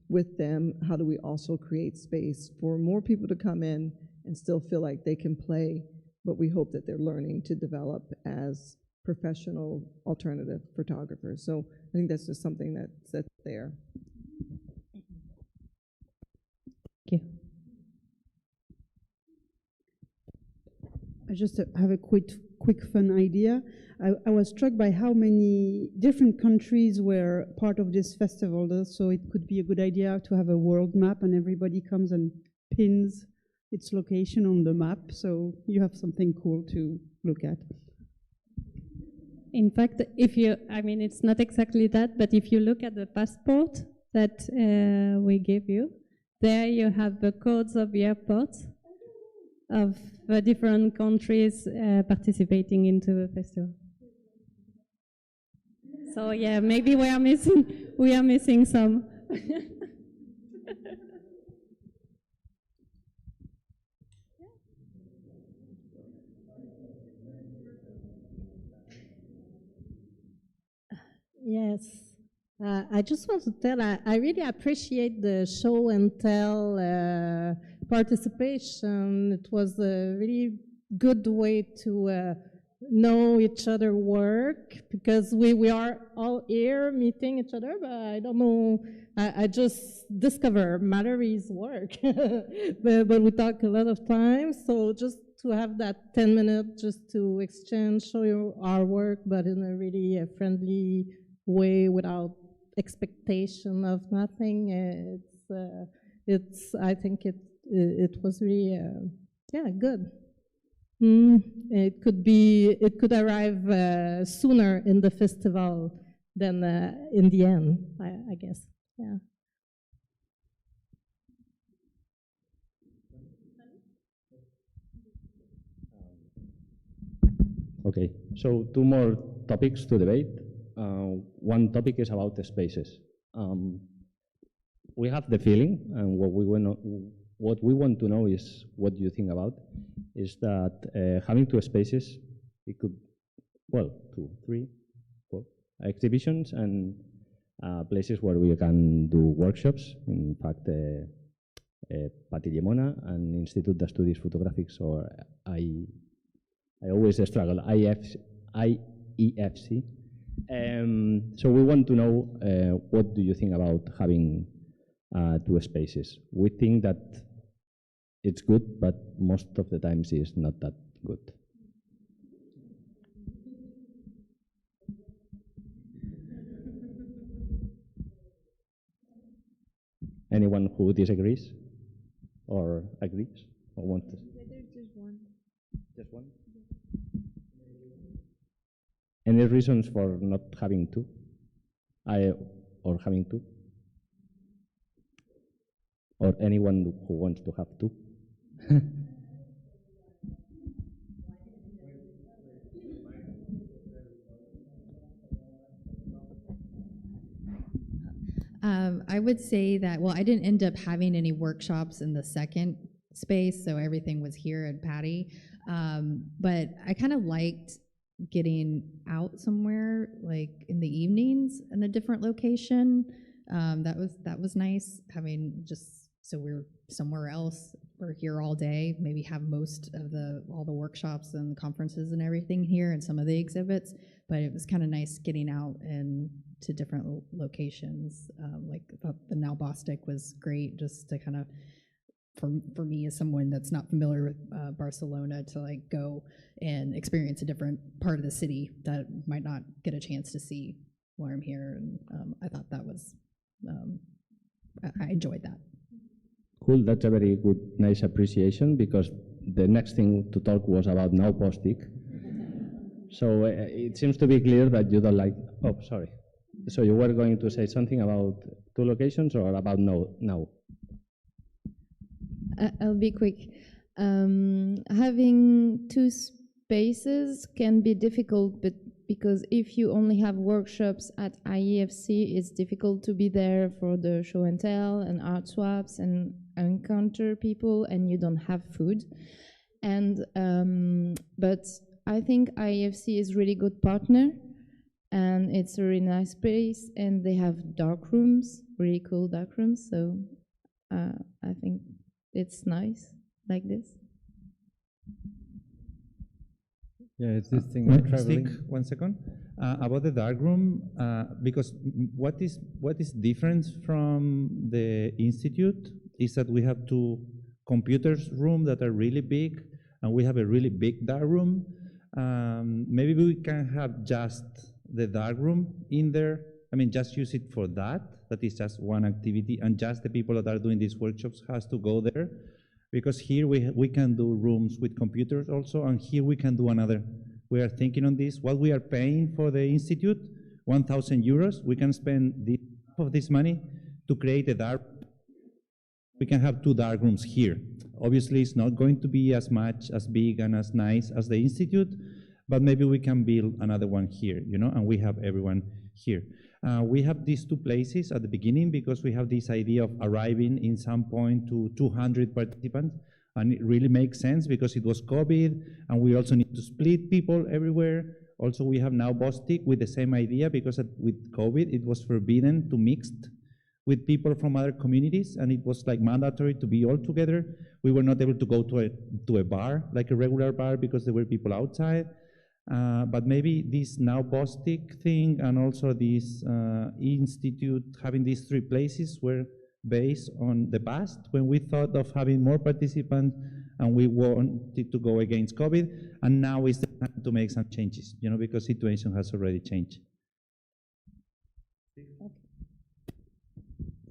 with them, how do we also create space for more people to come in and still feel like they can play, but we hope that they're learning to develop as professional alternative photographers. So I think that's just something that's there. Thank you. I just have a quick fun idea. I was struck by how many different countries were part of this festival, so it could be a good idea to have a world map and everybody comes and pins its location on the map, so you have something cool to look at. In fact, if you, I mean, it's not exactly that, but if you look at the passport that we gave you, there you have the codes of the airports of the different countries participating into the festival. So yeah, maybe we are missing some. Yes. I just want to tell, I really appreciate the show and tell participation. It was a really good way to know each other work, because we are all here meeting each other, but I don't know, I just discovered Mallory's work, but we talk a lot of times, so just to have that 10 minutes just to exchange, show you our work, but in a really friendly way without expectation of nothing. I think it was really, good. It could arrive sooner in the festival than in the end, I guess. Yeah. Okay, so two more topics to debate. One topic is about the spaces. We have the feeling, and what we want to know is what you think about, is that having two spaces, it could, well, 2, 3, 4 exhibitions and places where we can do workshops. In fact, Pati Llemona and Institut d'Estudis Fotogràfics, or I always struggle, IEFC. So we want to know what do you think about having two spaces. We think that it's good, but most of the times it's not that good. Anyone who disagrees or agrees or wants to? There's just one. Just one? Any reasons for not having two? Or having two? Or anyone who wants to have two? I would say that, well, I didn't end up having any workshops in the second space, so everything was here at Patty. But I kind of liked getting out somewhere, like in the evenings in a different location. That was nice, having just, so we're somewhere else, we're here all day, maybe have most of all the workshops and conferences and everything here and some of the exhibits, but it was kind of nice getting out and to different locations. Like the Now Bostic was great, just to kind of, for me as someone that's not familiar with Barcelona, to like go and experience a different part of the city that might not get a chance to see while I'm here. And I thought that was, I enjoyed that. Cool, that's a very good, nice appreciation, because the next thing to talk was about Now Bostic. So it seems to be clear that you don't like, oh, sorry. So you were going to say something about two locations or about now? I'll be quick. Having two spaces can be difficult, but because if you only have workshops at IEFC, it's difficult to be there for the show and tell and art swaps and encounter people, and you don't have food. And but I think IEFC is really good partner, and it's a really nice place, and they have dark rooms, really cool dark rooms. So I think it's nice like this. Yeah, it's this thing of traveling. One second. About the dark room, because what is different from the institute is that we have two computers room that are really big, and we have a really big dark room. Maybe we can have just the dark room in there. I mean, just use it for that. That is just one activity, and just the people that are doing these workshops has to go there. Because here we can do rooms with computers also, and here we can do another. We are thinking on this. What we are paying for the institute, 1,000 euros, we can spend half of this money to create a dark. We can have two dark rooms here. Obviously, it's not going to be as much, as big, and as nice as the institute, but maybe we can build another one here, you know, and we have everyone here. We have these two places at the beginning because we have this idea of arriving in some point to 200 participants, and it really makes sense because it was COVID, and we also need to split people everywhere. Also, we have now Bostik with the same idea because with COVID, it was forbidden to mix with people from other communities, and it was like mandatory to be all together. We were not able to go to a bar, like a regular bar, because there were people outside. But maybe this now Bostik thing and also this institute having these three places were based on the past when we thought of having more participants and we wanted to go against COVID, and now is the time to make some changes, you know, because situation has already changed.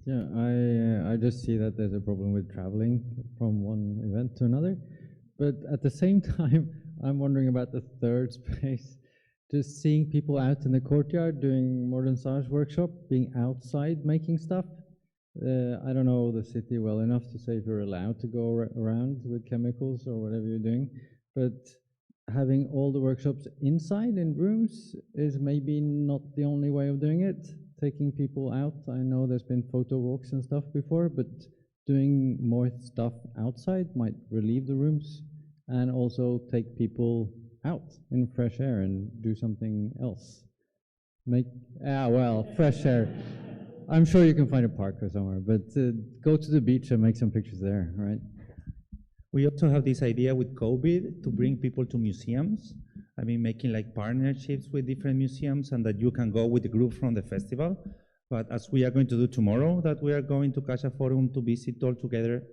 Yeah, I just see that there's a problem with traveling from one event to another, but at the same time, I'm wondering about the third space, just seeing people out in the courtyard doing modern science workshop, being outside making stuff. I don't know the city well enough to say if you're allowed to go around with chemicals or whatever you're doing, but having all the workshops inside in rooms is maybe not the only way of doing it. Taking people out, I know there's been photo walks and stuff before, but doing more stuff outside might relieve the rooms and also take people out in fresh air and do something else. Fresh air. I'm sure you can find a park or somewhere, but go to the beach and make some pictures there, right? We also have this idea with COVID to bring people to museums. I mean, making like partnerships with different museums, and that you can go with the group from the festival. But as we are going to do tomorrow, that we are going to Casa Forum to visit all together.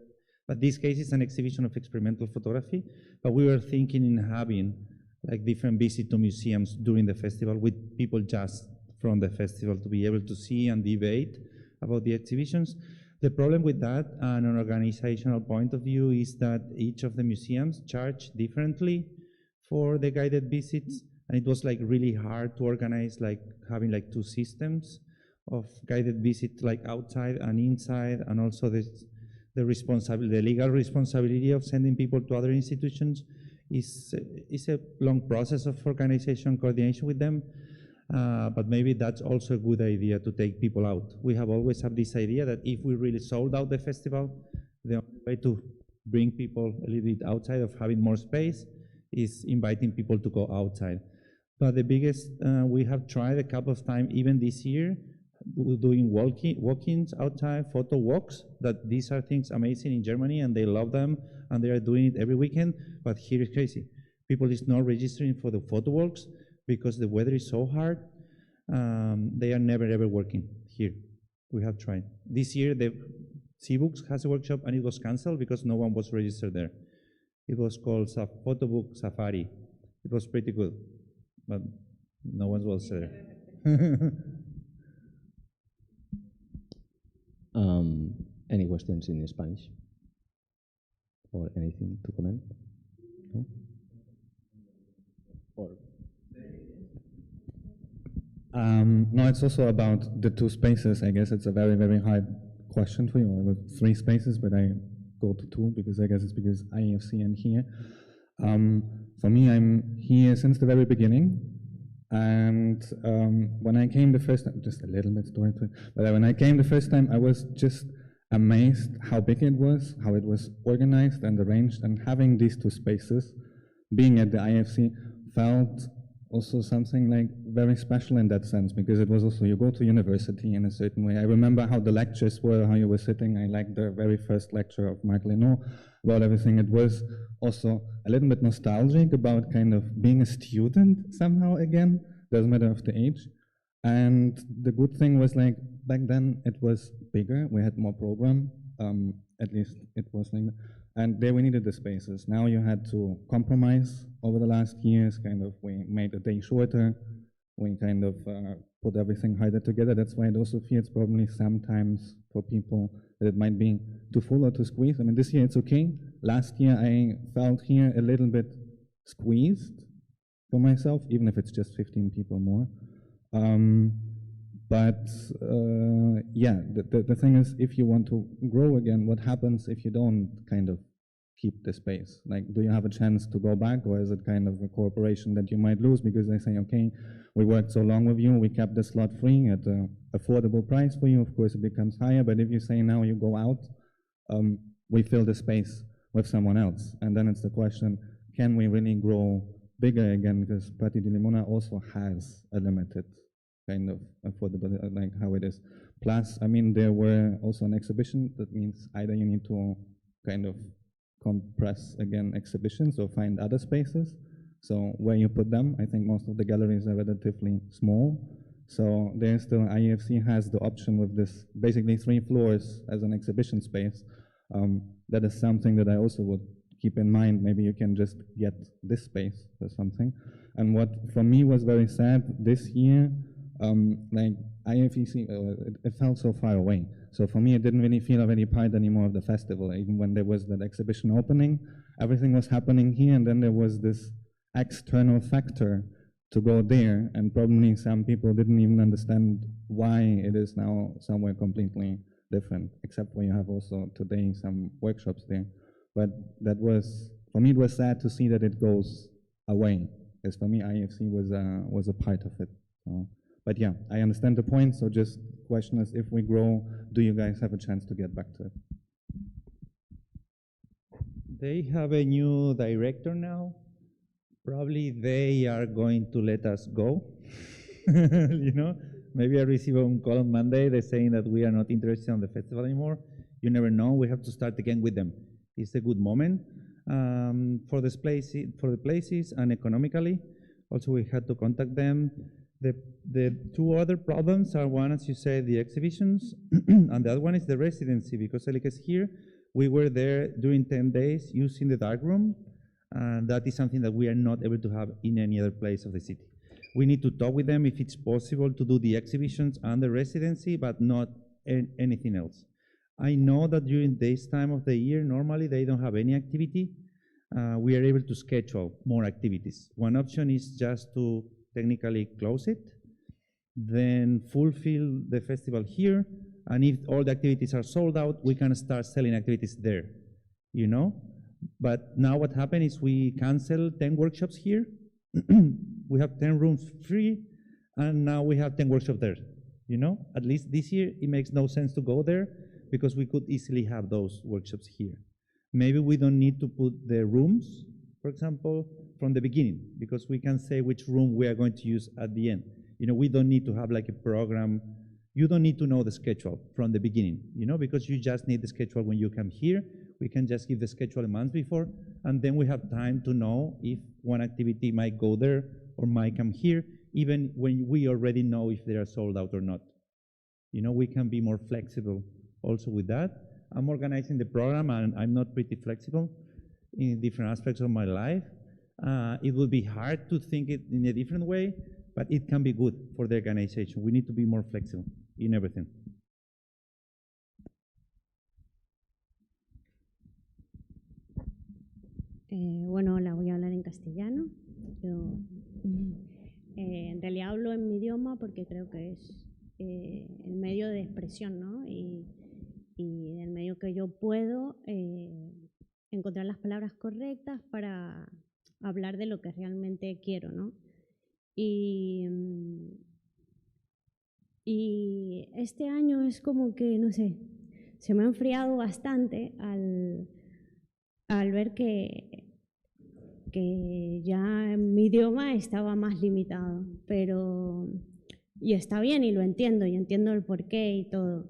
But this case is an exhibition of experimental photography, but we were thinking in having like different visits to museums during the festival with people just from the festival to be able to see and debate about the exhibitions. The problem with that, on an organizational point of view, is that each of the museums charge differently for the guided visits, and it was like really hard to organize, like having like two systems of guided visits, like outside and inside, and also the legal responsibility of sending people to other institutions is a long process of organization coordination with them. But maybe that's also a good idea to take people out. We have always had this idea that if we really sold out the festival, the only way to bring people a little bit outside of having more space is inviting people to go outside. But the biggest, we have tried a couple of times, even this year, doing walk-ins outside, photo walks, that these are things amazing in Germany and they love them and they are doing it every weekend, but here it's crazy. People is not registering for the photo walks because the weather is so hard. They are never ever working here. We have tried. This year the C-Books has a workshop and it was canceled because no one was registered there. It was called Photo Book Safari. It was pretty good, but no one was there. Any questions in Spanish? Or anything to comment? No? Or no, it's also about the two spaces. I guess it's a very, very hard question for you, or with three spaces, but go to two, because I guess it's because IFC and here. For me, I'm here since the very beginning. And when I came the first time, just a little bit story to it, but when I came the first time, I was just amazed how big it was, how it was organized and arranged, and having these two spaces, being at the IFC, felt also something like very special in that sense, because it was also, you go to university in a certain way. I remember how the lectures were, how you were sitting. I liked the very first lecture of Marc Leno about everything. It was also a little bit nostalgic about kind of being a student somehow again, doesn't matter of the age. And the good thing was, like, back then it was bigger, we had more program, at least it was like that. And there we needed the spaces. Now you had to compromise over the last years, kind of, we made a day shorter, we kind of put everything harder together. That's why it also feels probably sometimes for people that it might be too full or too squeezed. I mean, this year it's okay. Last year I felt here a little bit squeezed for myself, even if it's just 15 people more. Yeah, the thing is, if you want to grow again, what happens if you don't kind of keep the space? Like, do you have a chance to go back, or is it kind of a cooperation that you might lose because they say, okay, we worked so long with you, we kept the slot free at an affordable price for you, of course it becomes higher, but if you say now you go out, we fill the space with someone else. And then it's the question, can we really grow bigger again? Because Party di Limona also has a limited kind of affordable, like how it is. Plus, I mean, there were also an exhibition. That means either you need to kind of compress again exhibitions or find other spaces. So where you put them, I think most of the galleries are relatively small. So there still, IFC has the option with this basically 3 floors as an exhibition space. That is something that I also would keep in mind. Maybe you can just get this space or something. And what for me was very sad this year, like IFEC, it felt so far away. So for me, it didn't really feel of any part anymore of the festival. Even when there was that exhibition opening, everything was happening here, and then there was this external factor to go there, and probably some people didn't even understand why it is now somewhere completely different, except when you have also today some workshops there. But that was, for me, it was sad to see that it goes away, because for me, IFC was a part of it. So. But yeah, I understand the point, so just question is, if we grow, do you guys have a chance to get back to it? They have a new director now. Probably they are going to let us go. You know, maybe I receive a call on Monday, they're saying that we are not interested in the festival anymore. You never know, we have to start again with them. It's a good moment for the places and economically. Also, we had to contact them. The 2 other problems are, one, as you said, the exhibitions, and the other one is the residency, because like here, we were there during 10 days using the darkroom, and that is something that we are not able to have in any other place of the city. We need to talk with them if it's possible to do the exhibitions and the residency, but not anything else. I know that during this time of the year, normally they don't have any activity. We are able to schedule more activities. One option is just to technically close it, then fulfill the festival here, and if all the activities are sold out, we can start selling activities there, you know? But now what happened is we cancel 10 workshops here, we have 10 rooms free, and now we have 10 workshops there, you know? At least this year, it makes no sense to go there, because we could easily have those workshops here. Maybe we don't need to put the rooms, for example, from the beginning, because we can say which room we are going to use at the end. You know, we don't need to have like a program. You don't need to know the schedule from the beginning, you know, because you just need the schedule when you come here. We can just give the schedule a month before, and then we have time to know if one activity might go there or might come here, even when we already know if they are sold out or not. You know, we can be more flexible also with that. I'm organizing the program, and I'm not pretty flexible in different aspects of my life. It will be hard to think it in a different way, but it can be good for the organization. We need to be more flexible in everything. Bueno, hola, voy a hablar en castellano. Yo, en realidad hablo en mi idioma porque creo que es el medio de expresión, ¿no? y del medio que yo puedo encontrar las palabras correctas para hablar de lo que realmente quiero, ¿no? Y este año es como que, no sé, se me ha enfriado bastante al ver que ya mi idioma estaba más limitado, y está bien y lo entiendo, y entiendo el porqué y todo,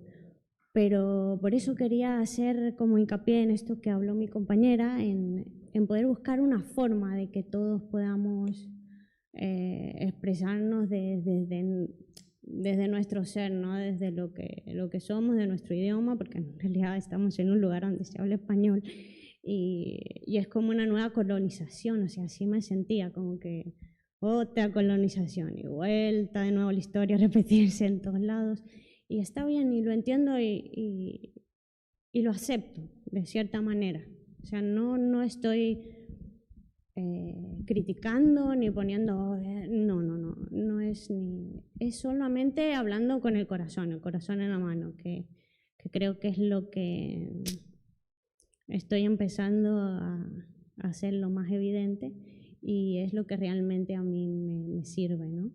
pero por eso quería hacer como hincapié en esto que habló mi compañera, en poder buscar una forma de que todos podamos expresarnos desde nuestro ser, ¿no? Desde lo que somos, de nuestro idioma, porque en realidad estamos en un lugar donde se habla español y es como una nueva colonización, o sea, así me sentía, como que otra colonización y vuelta de nuevo la historia a repetirse en todos lados, y está bien y lo entiendo y lo acepto de cierta manera, o sea, no estoy criticando ni poniendo, no es ni, es solamente hablando con el corazón en la mano, que creo que es lo que estoy empezando a hacer lo más evidente y es lo que realmente a mí me sirve, ¿no?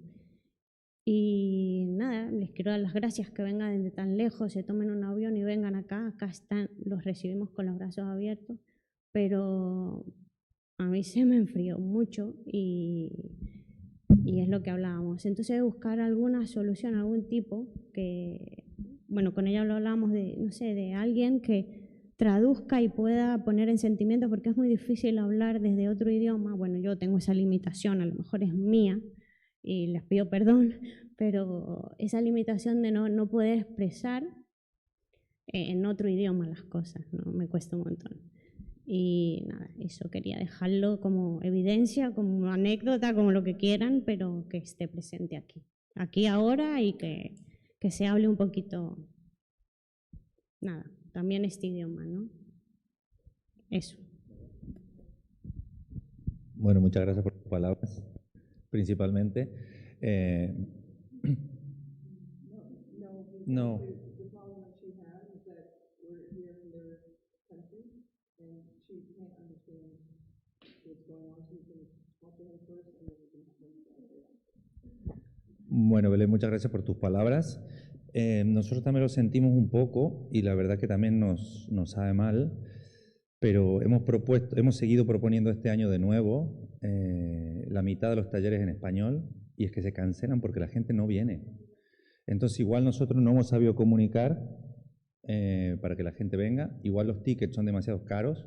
Y nada, les quiero dar las gracias que vengan desde tan lejos, se tomen un avión y vengan acá están, los recibimos con los brazos abiertos, pero a mí se me enfrió mucho y es lo que hablábamos. Entonces buscar alguna solución, algún tipo que, bueno, con ella lo hablábamos de, no sé, de alguien que traduzca y pueda poner en sentimientos, porque es muy difícil hablar desde otro idioma. Bueno, yo tengo esa limitación, a lo mejor es mía y les pido perdón, pero esa limitación de no poder expresar en otro idioma las cosas, ¿no? Me cuesta un montón. Y nada, eso quería dejarlo como evidencia, como anécdota, como lo que quieran, pero que esté presente aquí ahora y que se hable un poquito, nada, también este idioma, ¿no? Eso. Bueno, muchas gracias por tus palabras, principalmente. No. Bueno, Belén, muchas gracias por tus palabras. Nosotros también lo sentimos un poco y la verdad que también nos sabe mal, pero hemos seguido proponiendo este año de nuevo la mitad de los talleres en español y es que se cancelan porque la gente no viene. Entonces igual nosotros no hemos sabido comunicar para que la gente venga, igual los tickets son demasiado caros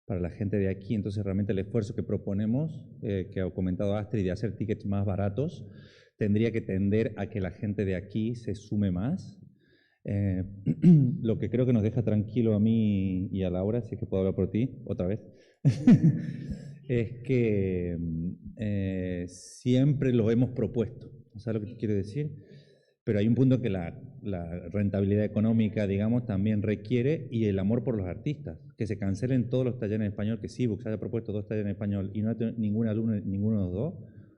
para la gente de aquí, entonces realmente el esfuerzo que proponemos, que ha comentado Astrid, de hacer tickets más baratos, tendría que tender a que la gente de aquí se sume más. Lo que creo que nos deja tranquilo a mí y a Laura, si es que puedo hablar por ti otra vez, es que siempre lo hemos propuesto. ¿Sabes lo que te quiero decir? Pero hay un punto que la rentabilidad económica, digamos, también requiere, y el amor por los artistas. Que se cancelen todos los talleres en español, que sí, se haya propuesto 2 talleres en español y no hay ningún alumno, ninguno de los 2,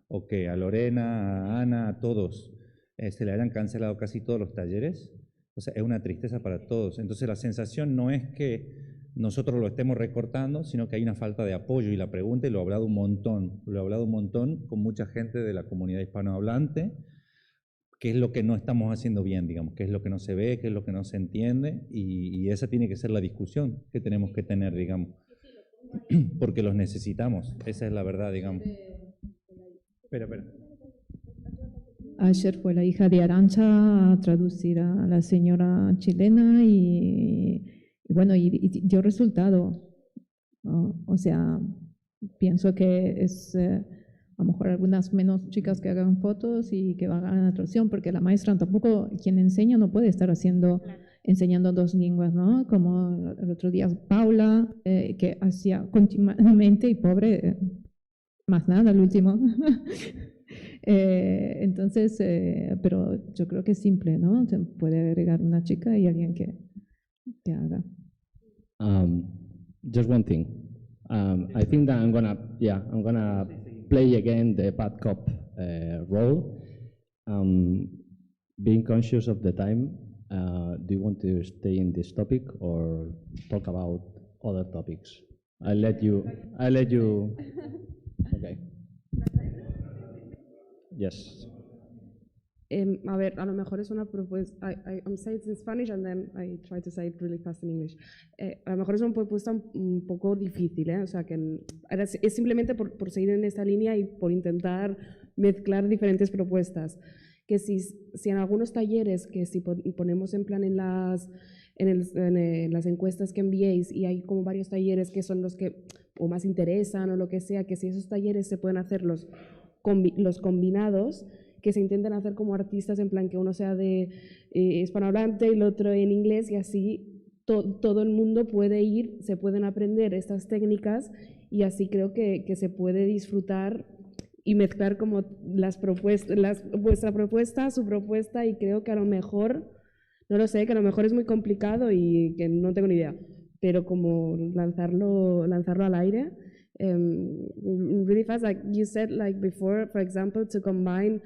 o que a Lorena, a Ana, a todos se le hayan cancelado casi todos los talleres, o sea, es una tristeza para todos. Entonces la sensación no es que nosotros lo estemos recortando, sino que hay una falta de apoyo, y la pregunta, y lo he hablado un montón con mucha gente de la comunidad hispanohablante, qué es lo que no estamos haciendo bien, digamos, qué es lo que no se ve, qué es lo que no se entiende, y esa tiene que ser la discusión que tenemos que tener, digamos, porque los necesitamos, esa es la verdad, digamos. Espera. Ayer fue la hija de Arantxa a traducir a la señora chilena y bueno, y dio resultado, ¿no? O sea, pienso que es a lo mejor algunas menos chicas que hagan fotos y que hagan la traducción, porque la maestra tampoco, quien enseña no puede estar enseñando 2 lenguas, ¿no? Como el otro día Paula, que hacía continuamente y pobre, más nada el último. Entonces, pero yo creo que es simple, ¿no? Se puede agregar una chica y alguien que haga. Just one thing. I think that I'm gonna play again the bad cop role. Being conscious of the time, Do you want to stay in this topic or talk about other topics? I'll let you. Okay. Yes. A ver, a lo mejor es una propuesta. I'm saying it in Spanish and then I try to say it really fast in English. A lo mejor es una propuesta un poco difícil, ¿eh? O sea, que es simplemente por seguir en esta línea y por intentar mezclar diferentes propuestas. Que si en algunos talleres, que si ponemos en plan en las encuestas que enviéis y hay como varios talleres que son los que o más interesan o lo que sea, que si esos talleres se pueden hacer los combinados, que se intenten hacer como artistas en plan que uno sea de hispanohablante y el otro en inglés y así todo el mundo puede ir, se pueden aprender estas técnicas y así creo que se puede disfrutar y mezclar como las propuestas, vuestra propuesta, su propuesta y creo que a lo mejor, no lo sé, que a lo mejor es muy complicado y que no tengo ni idea, pero como lanzarlo al aire. Really fast, like you said, like before, for example, to combine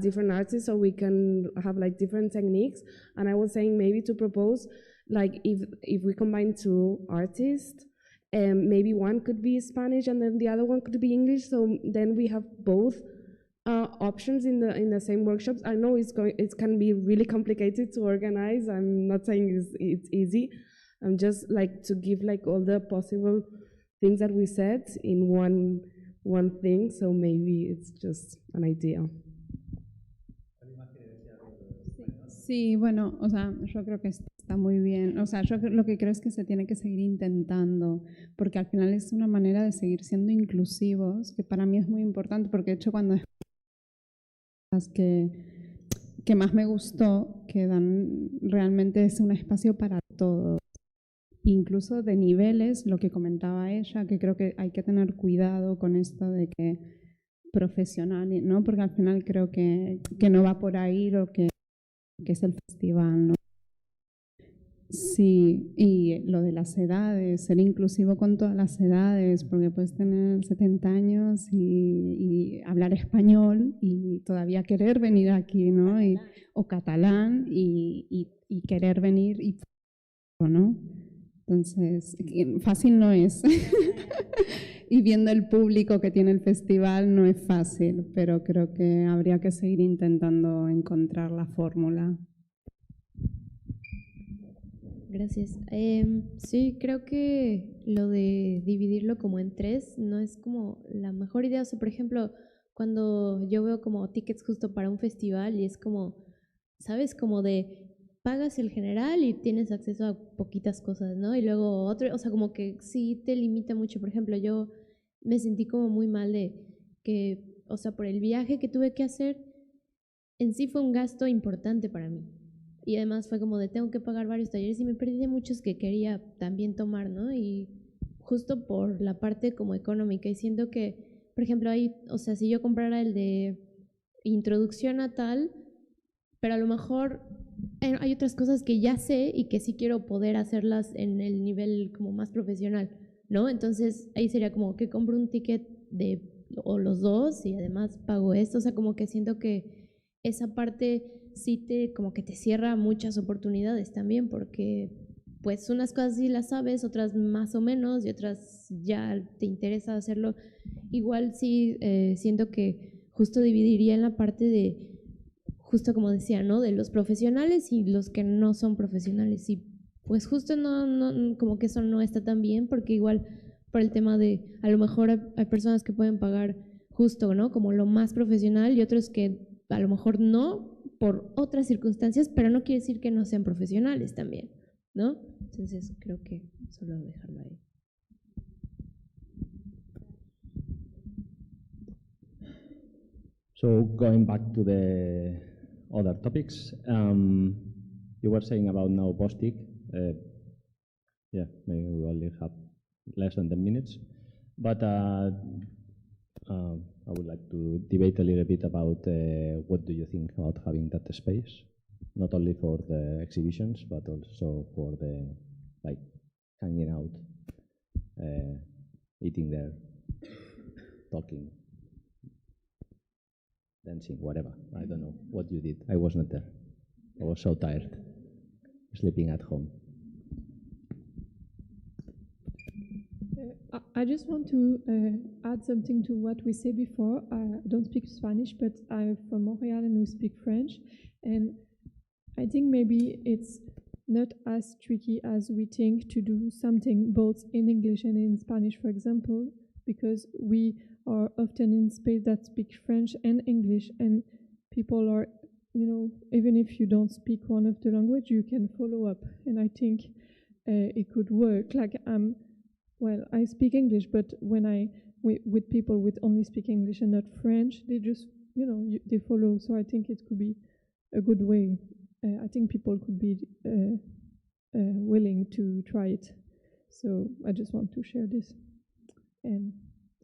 different artists so we can have like different techniques. And I was saying maybe to propose, like if we combine two artists, maybe one could be Spanish and then the other one could be English. So then we have both options in the same workshops. I know it can be really complicated to organize. I'm not saying it's easy. I'm just like to give like all the possible things that we said in one thing, so maybe it's just an idea. Sí, bueno, o sea, yo creo que está muy bien. O sea, yo lo que creo es que se tiene que seguir intentando, porque al final es una manera de seguir siendo inclusivos, que para mí es muy importante, porque de hecho cuando las que más me gustó, que dan realmente es un espacio para todos. Incluso de niveles, lo que comentaba ella, que creo que hay que tener cuidado con esto de que profesional, ¿no? Porque al final creo que no va por ahí lo que es el festival, ¿no? Sí, y lo de las edades, ser inclusivo con todas las edades, porque puedes tener 70 años y hablar español y todavía querer venir aquí, ¿no? O catalán y querer venir, ¿no? Entonces, fácil no es. Y viendo el público que tiene el festival no es fácil, pero creo que habría que seguir intentando encontrar la fórmula. Gracias. Sí, creo que lo de dividirlo como en tres no es como la mejor idea. O sea, por ejemplo, cuando yo veo como tickets justo para un festival y es como, ¿sabes? Como de pagas el general y tienes acceso a poquitas cosas, ¿no? Y luego otro, o sea, como que sí te limita mucho. Por ejemplo, yo me sentí como muy mal de que, o sea, por el viaje que tuve que hacer, en sí fue un gasto importante para mí. Y además fue como de tengo que pagar varios talleres y me perdí de muchos que quería también tomar, ¿no? Y justo por la parte como económica. Y siento que, por ejemplo, hay, o sea, si yo comprara el de introducción a tal, pero a lo mejor hay otras cosas que ya sé y que sí quiero poder hacerlas en el nivel como más profesional, ¿no? Entonces ahí sería como que compro un ticket o los dos y además pago esto, o sea, como que siento que esa parte sí como que te cierra muchas oportunidades también, porque pues unas cosas sí las sabes, otras más o menos y otras ya te interesa hacerlo. Igual sí siento que justo dividiría en la parte de justo como decía, ¿no? De los profesionales y los que no son profesionales. Y pues justo no como que eso no está tan bien, porque igual por el tema de, a lo mejor hay personas que pueden pagar justo, ¿no? Como lo más profesional y otros que a lo mejor no por otras circunstancias, pero no quiere decir que no sean profesionales también, ¿no? Entonces creo que solo dejarlo ahí. So going back to the other topics, you were saying about now Bostik. Yeah, maybe we only have less than 10 minutes, but I would like to debate a little bit about what do you think about having that space, not only for the exhibitions, but also for the like hanging out, eating there, talking, dancing, whatever. I don't know what you did. I was not there. I was so tired. sleeping at home. I just want to add something to what we said before. I don't speak Spanish, but I'm from Montreal and we speak French. And I think maybe it's not as tricky as we think to do something both in English and in Spanish, for example, because we are often in space that speak French and English, and people are, you know, even if you don't speak one of the language, you can follow up. And I think it could work. Like well, I speak English, but when with people with only speak English and not French, they just, you know, they follow. So I think it could be a good way. I think people could be willing to try it. So I just want to share this. And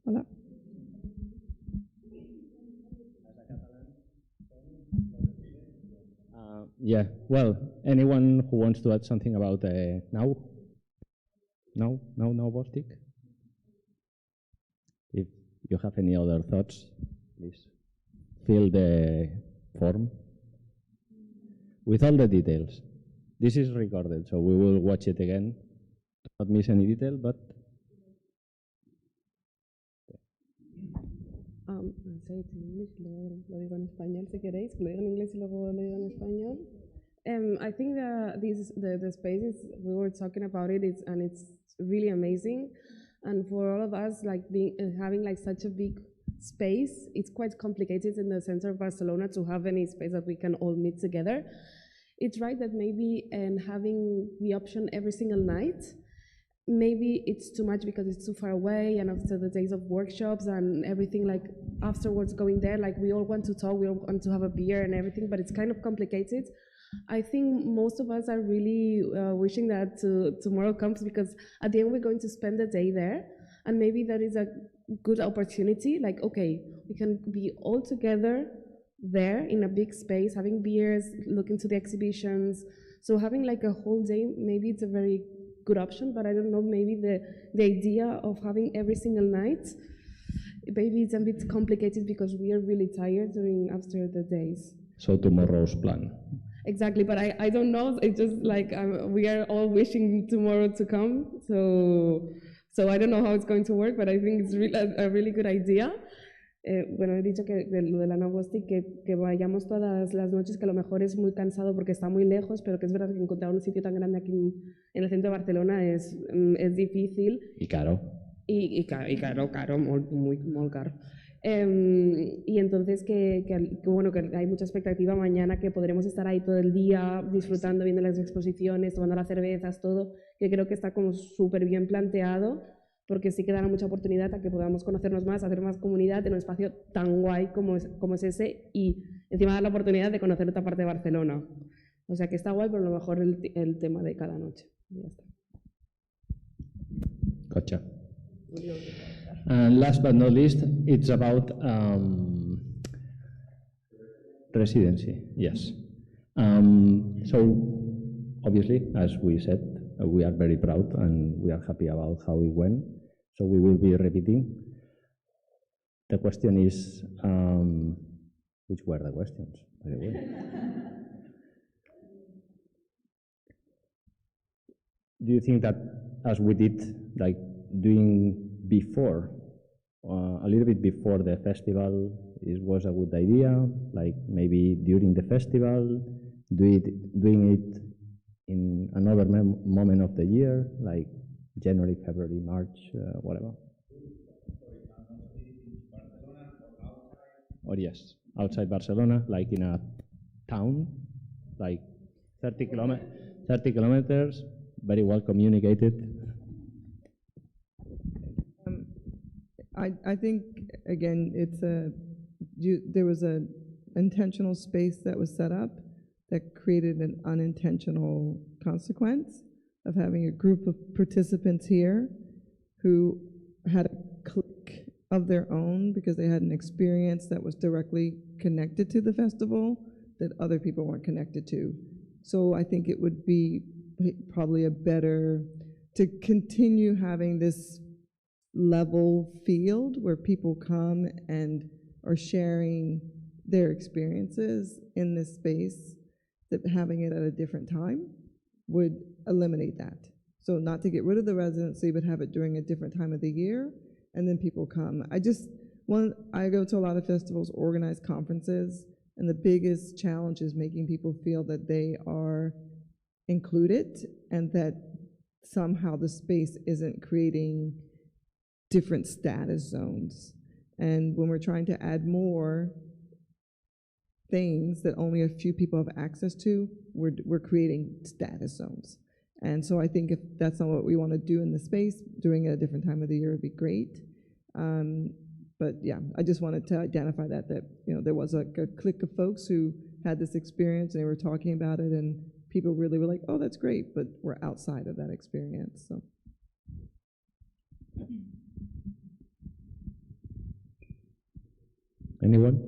voilà. Yeah, well, anyone who wants to add something about now? No, Bostik? If you have any other thoughts, please fill the form with all the details. This is recorded, so we will watch it again. Do not miss any detail, but Say it in English, luego lo digo en español si queréis, lo digo en inglés y luego lo digo en español. I think that the spaces we were talking about and it's really amazing, and for all of us, like having like such a big space, it's quite complicated in the center of Barcelona to have any space that we can all meet together. It's right that maybe having the option every single night, maybe it's too much because it's too far away, and after the days of workshops and everything, like afterwards going there, like we all want to talk, we all want to have a beer and everything, but it's kind of complicated. I think most of us are really wishing that tomorrow comes, because at the end we're going to spend the day there, and maybe that is a good opportunity, like, okay, we can be all together there in a big space, having beers, looking to the exhibitions. So having like a whole day, maybe it's a very good option, but I don't know, maybe the idea of having every single night, maybe it's a bit complicated because we are really tired after the days. So tomorrow's plan. Exactly, but I don't know, it's just like we are all wishing tomorrow to come, so I don't know how it's going to work, but I think it's a really good idea. Bueno, he dicho que lo de la Navostic, que vayamos todas las noches, que a lo mejor es muy cansado porque está muy lejos, pero que es verdad que encontrar un sitio tan grande aquí en el centro de Barcelona es difícil. Y caro. Y caro, muy caro. Y entonces bueno, que hay mucha expectativa mañana, que podremos estar ahí todo el día disfrutando, viendo las exposiciones, tomando las cervezas, todo, que creo que está como súper bien planteado, porque sí que dará mucha oportunidad a que podamos conocernos más, hacer más comunidad en un espacio tan guay como es ese, y encima dar la oportunidad de conocer otra parte de Barcelona. O sea que está guay, pero a lo mejor el tema de cada noche. Y ya está. Gotcha. And last but not least, it's about residency. Yes. So obviously, as we said, we are very proud and we are happy about how it went. So we will be repeating. The question is, which were the questions, by the way? Do you think that, as we did, like doing before, a little bit before the festival, was a good idea? Like maybe during the festival, doing it in another moment of the year, like January, February, March, whatever. Or yes, outside Barcelona, like in a town, like 30 kilometers, very well communicated. I think, again, there was an intentional space that was set up that created an unintentional consequence of having a group of participants here who had a clique of their own because they had an experience that was directly connected to the festival that other people weren't connected to. So I think it would be probably a better to continue having this level field where people come and are sharing their experiences in this space, that having it at a different time. would eliminate that. So not to get rid of the residency, but have it during a different time of the year, and then people come. I go to a lot of festivals, organize conferences, and the biggest challenge is making people feel that they are included and that somehow the space isn't creating different status zones. And when we're trying to add more things that only a few people have access to, we're creating status zones. And so I think if that's not what we want to do in the space, doing it at a different time of the year would be great. But yeah, I just wanted to identify that there was a clique of folks who had this experience and they were talking about it, and people really were like, oh, that's great, but we're outside of that experience. So. Anyone?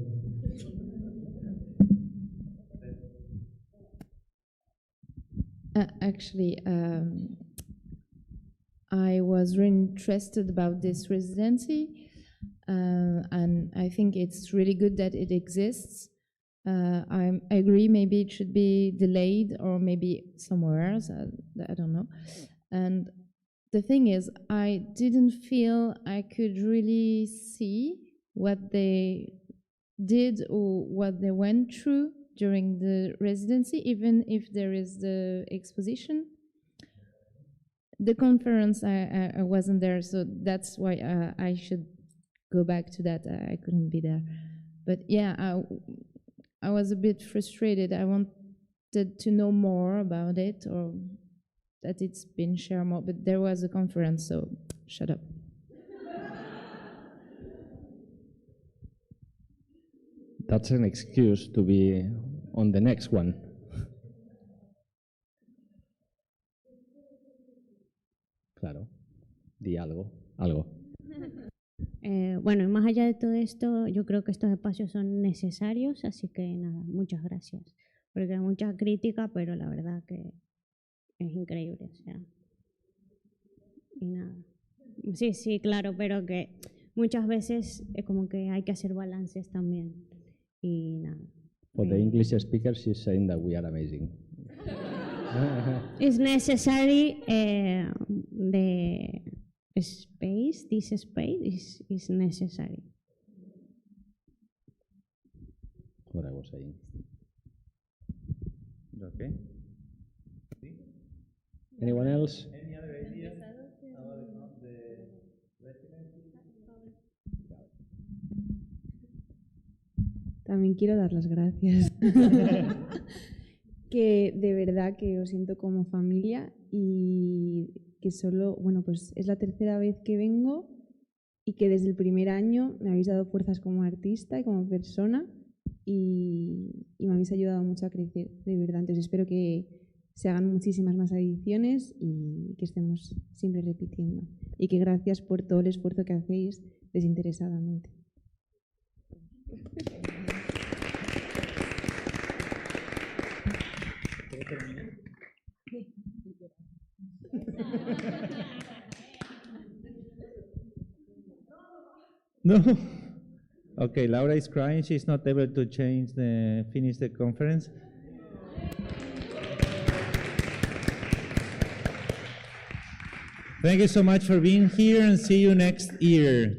Actually, I was really interested about this residency, and I think it's really good that it exists. I agree, maybe it should be delayed or maybe somewhere else, I don't know. And the thing is, I didn't feel I could really see what they did or what they went through during the residency, even if there is the exposition. The conference, I wasn't there, so that's why I should go back to that. I couldn't be there. But yeah, I was a bit frustrated. I wanted to know more about it, or that it's been shared more, but there was a conference, so shut up. That's an excuse to be on the next one. Claro, di algo. Bueno, y más allá de todo esto, yo creo que estos espacios son necesarios, así que nada, muchas gracias. Porque hay mucha crítica, pero la verdad que es increíble, o sea. Y nada. Sí, claro, pero que muchas veces es como que hay que hacer balances también. Y nada. For the English speaker, she's saying that we are amazing. It's necessary, the space, this space is necessary. What I was saying. Okay. Anyone else? Any other ideas about the residency? También quiero dar las gracias. Que de verdad que os siento como familia y que solo, bueno, pues es la tercera vez que vengo y que desde el primer año me habéis dado fuerzas como artista y como persona y me habéis ayudado mucho a crecer, de verdad. Entonces espero que se hagan muchísimas más ediciones y que estemos siempre repitiendo. Y que gracias por todo el esfuerzo que hacéis desinteresadamente. No. Okay, Laura is crying. She's not able to finish the conference. Thank you so much for being here and see you next year.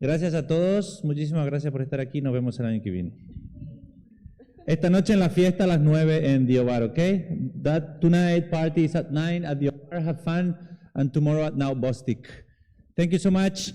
Gracias a todos. Muchísimas gracias por estar aquí. Nos vemos el año que viene. Esta noche en la fiesta a las 9 en The Ovar, okay? That tonight party is at 9 at The Ovar. Have fun. And tomorrow at Now Bostik. Thank you so much.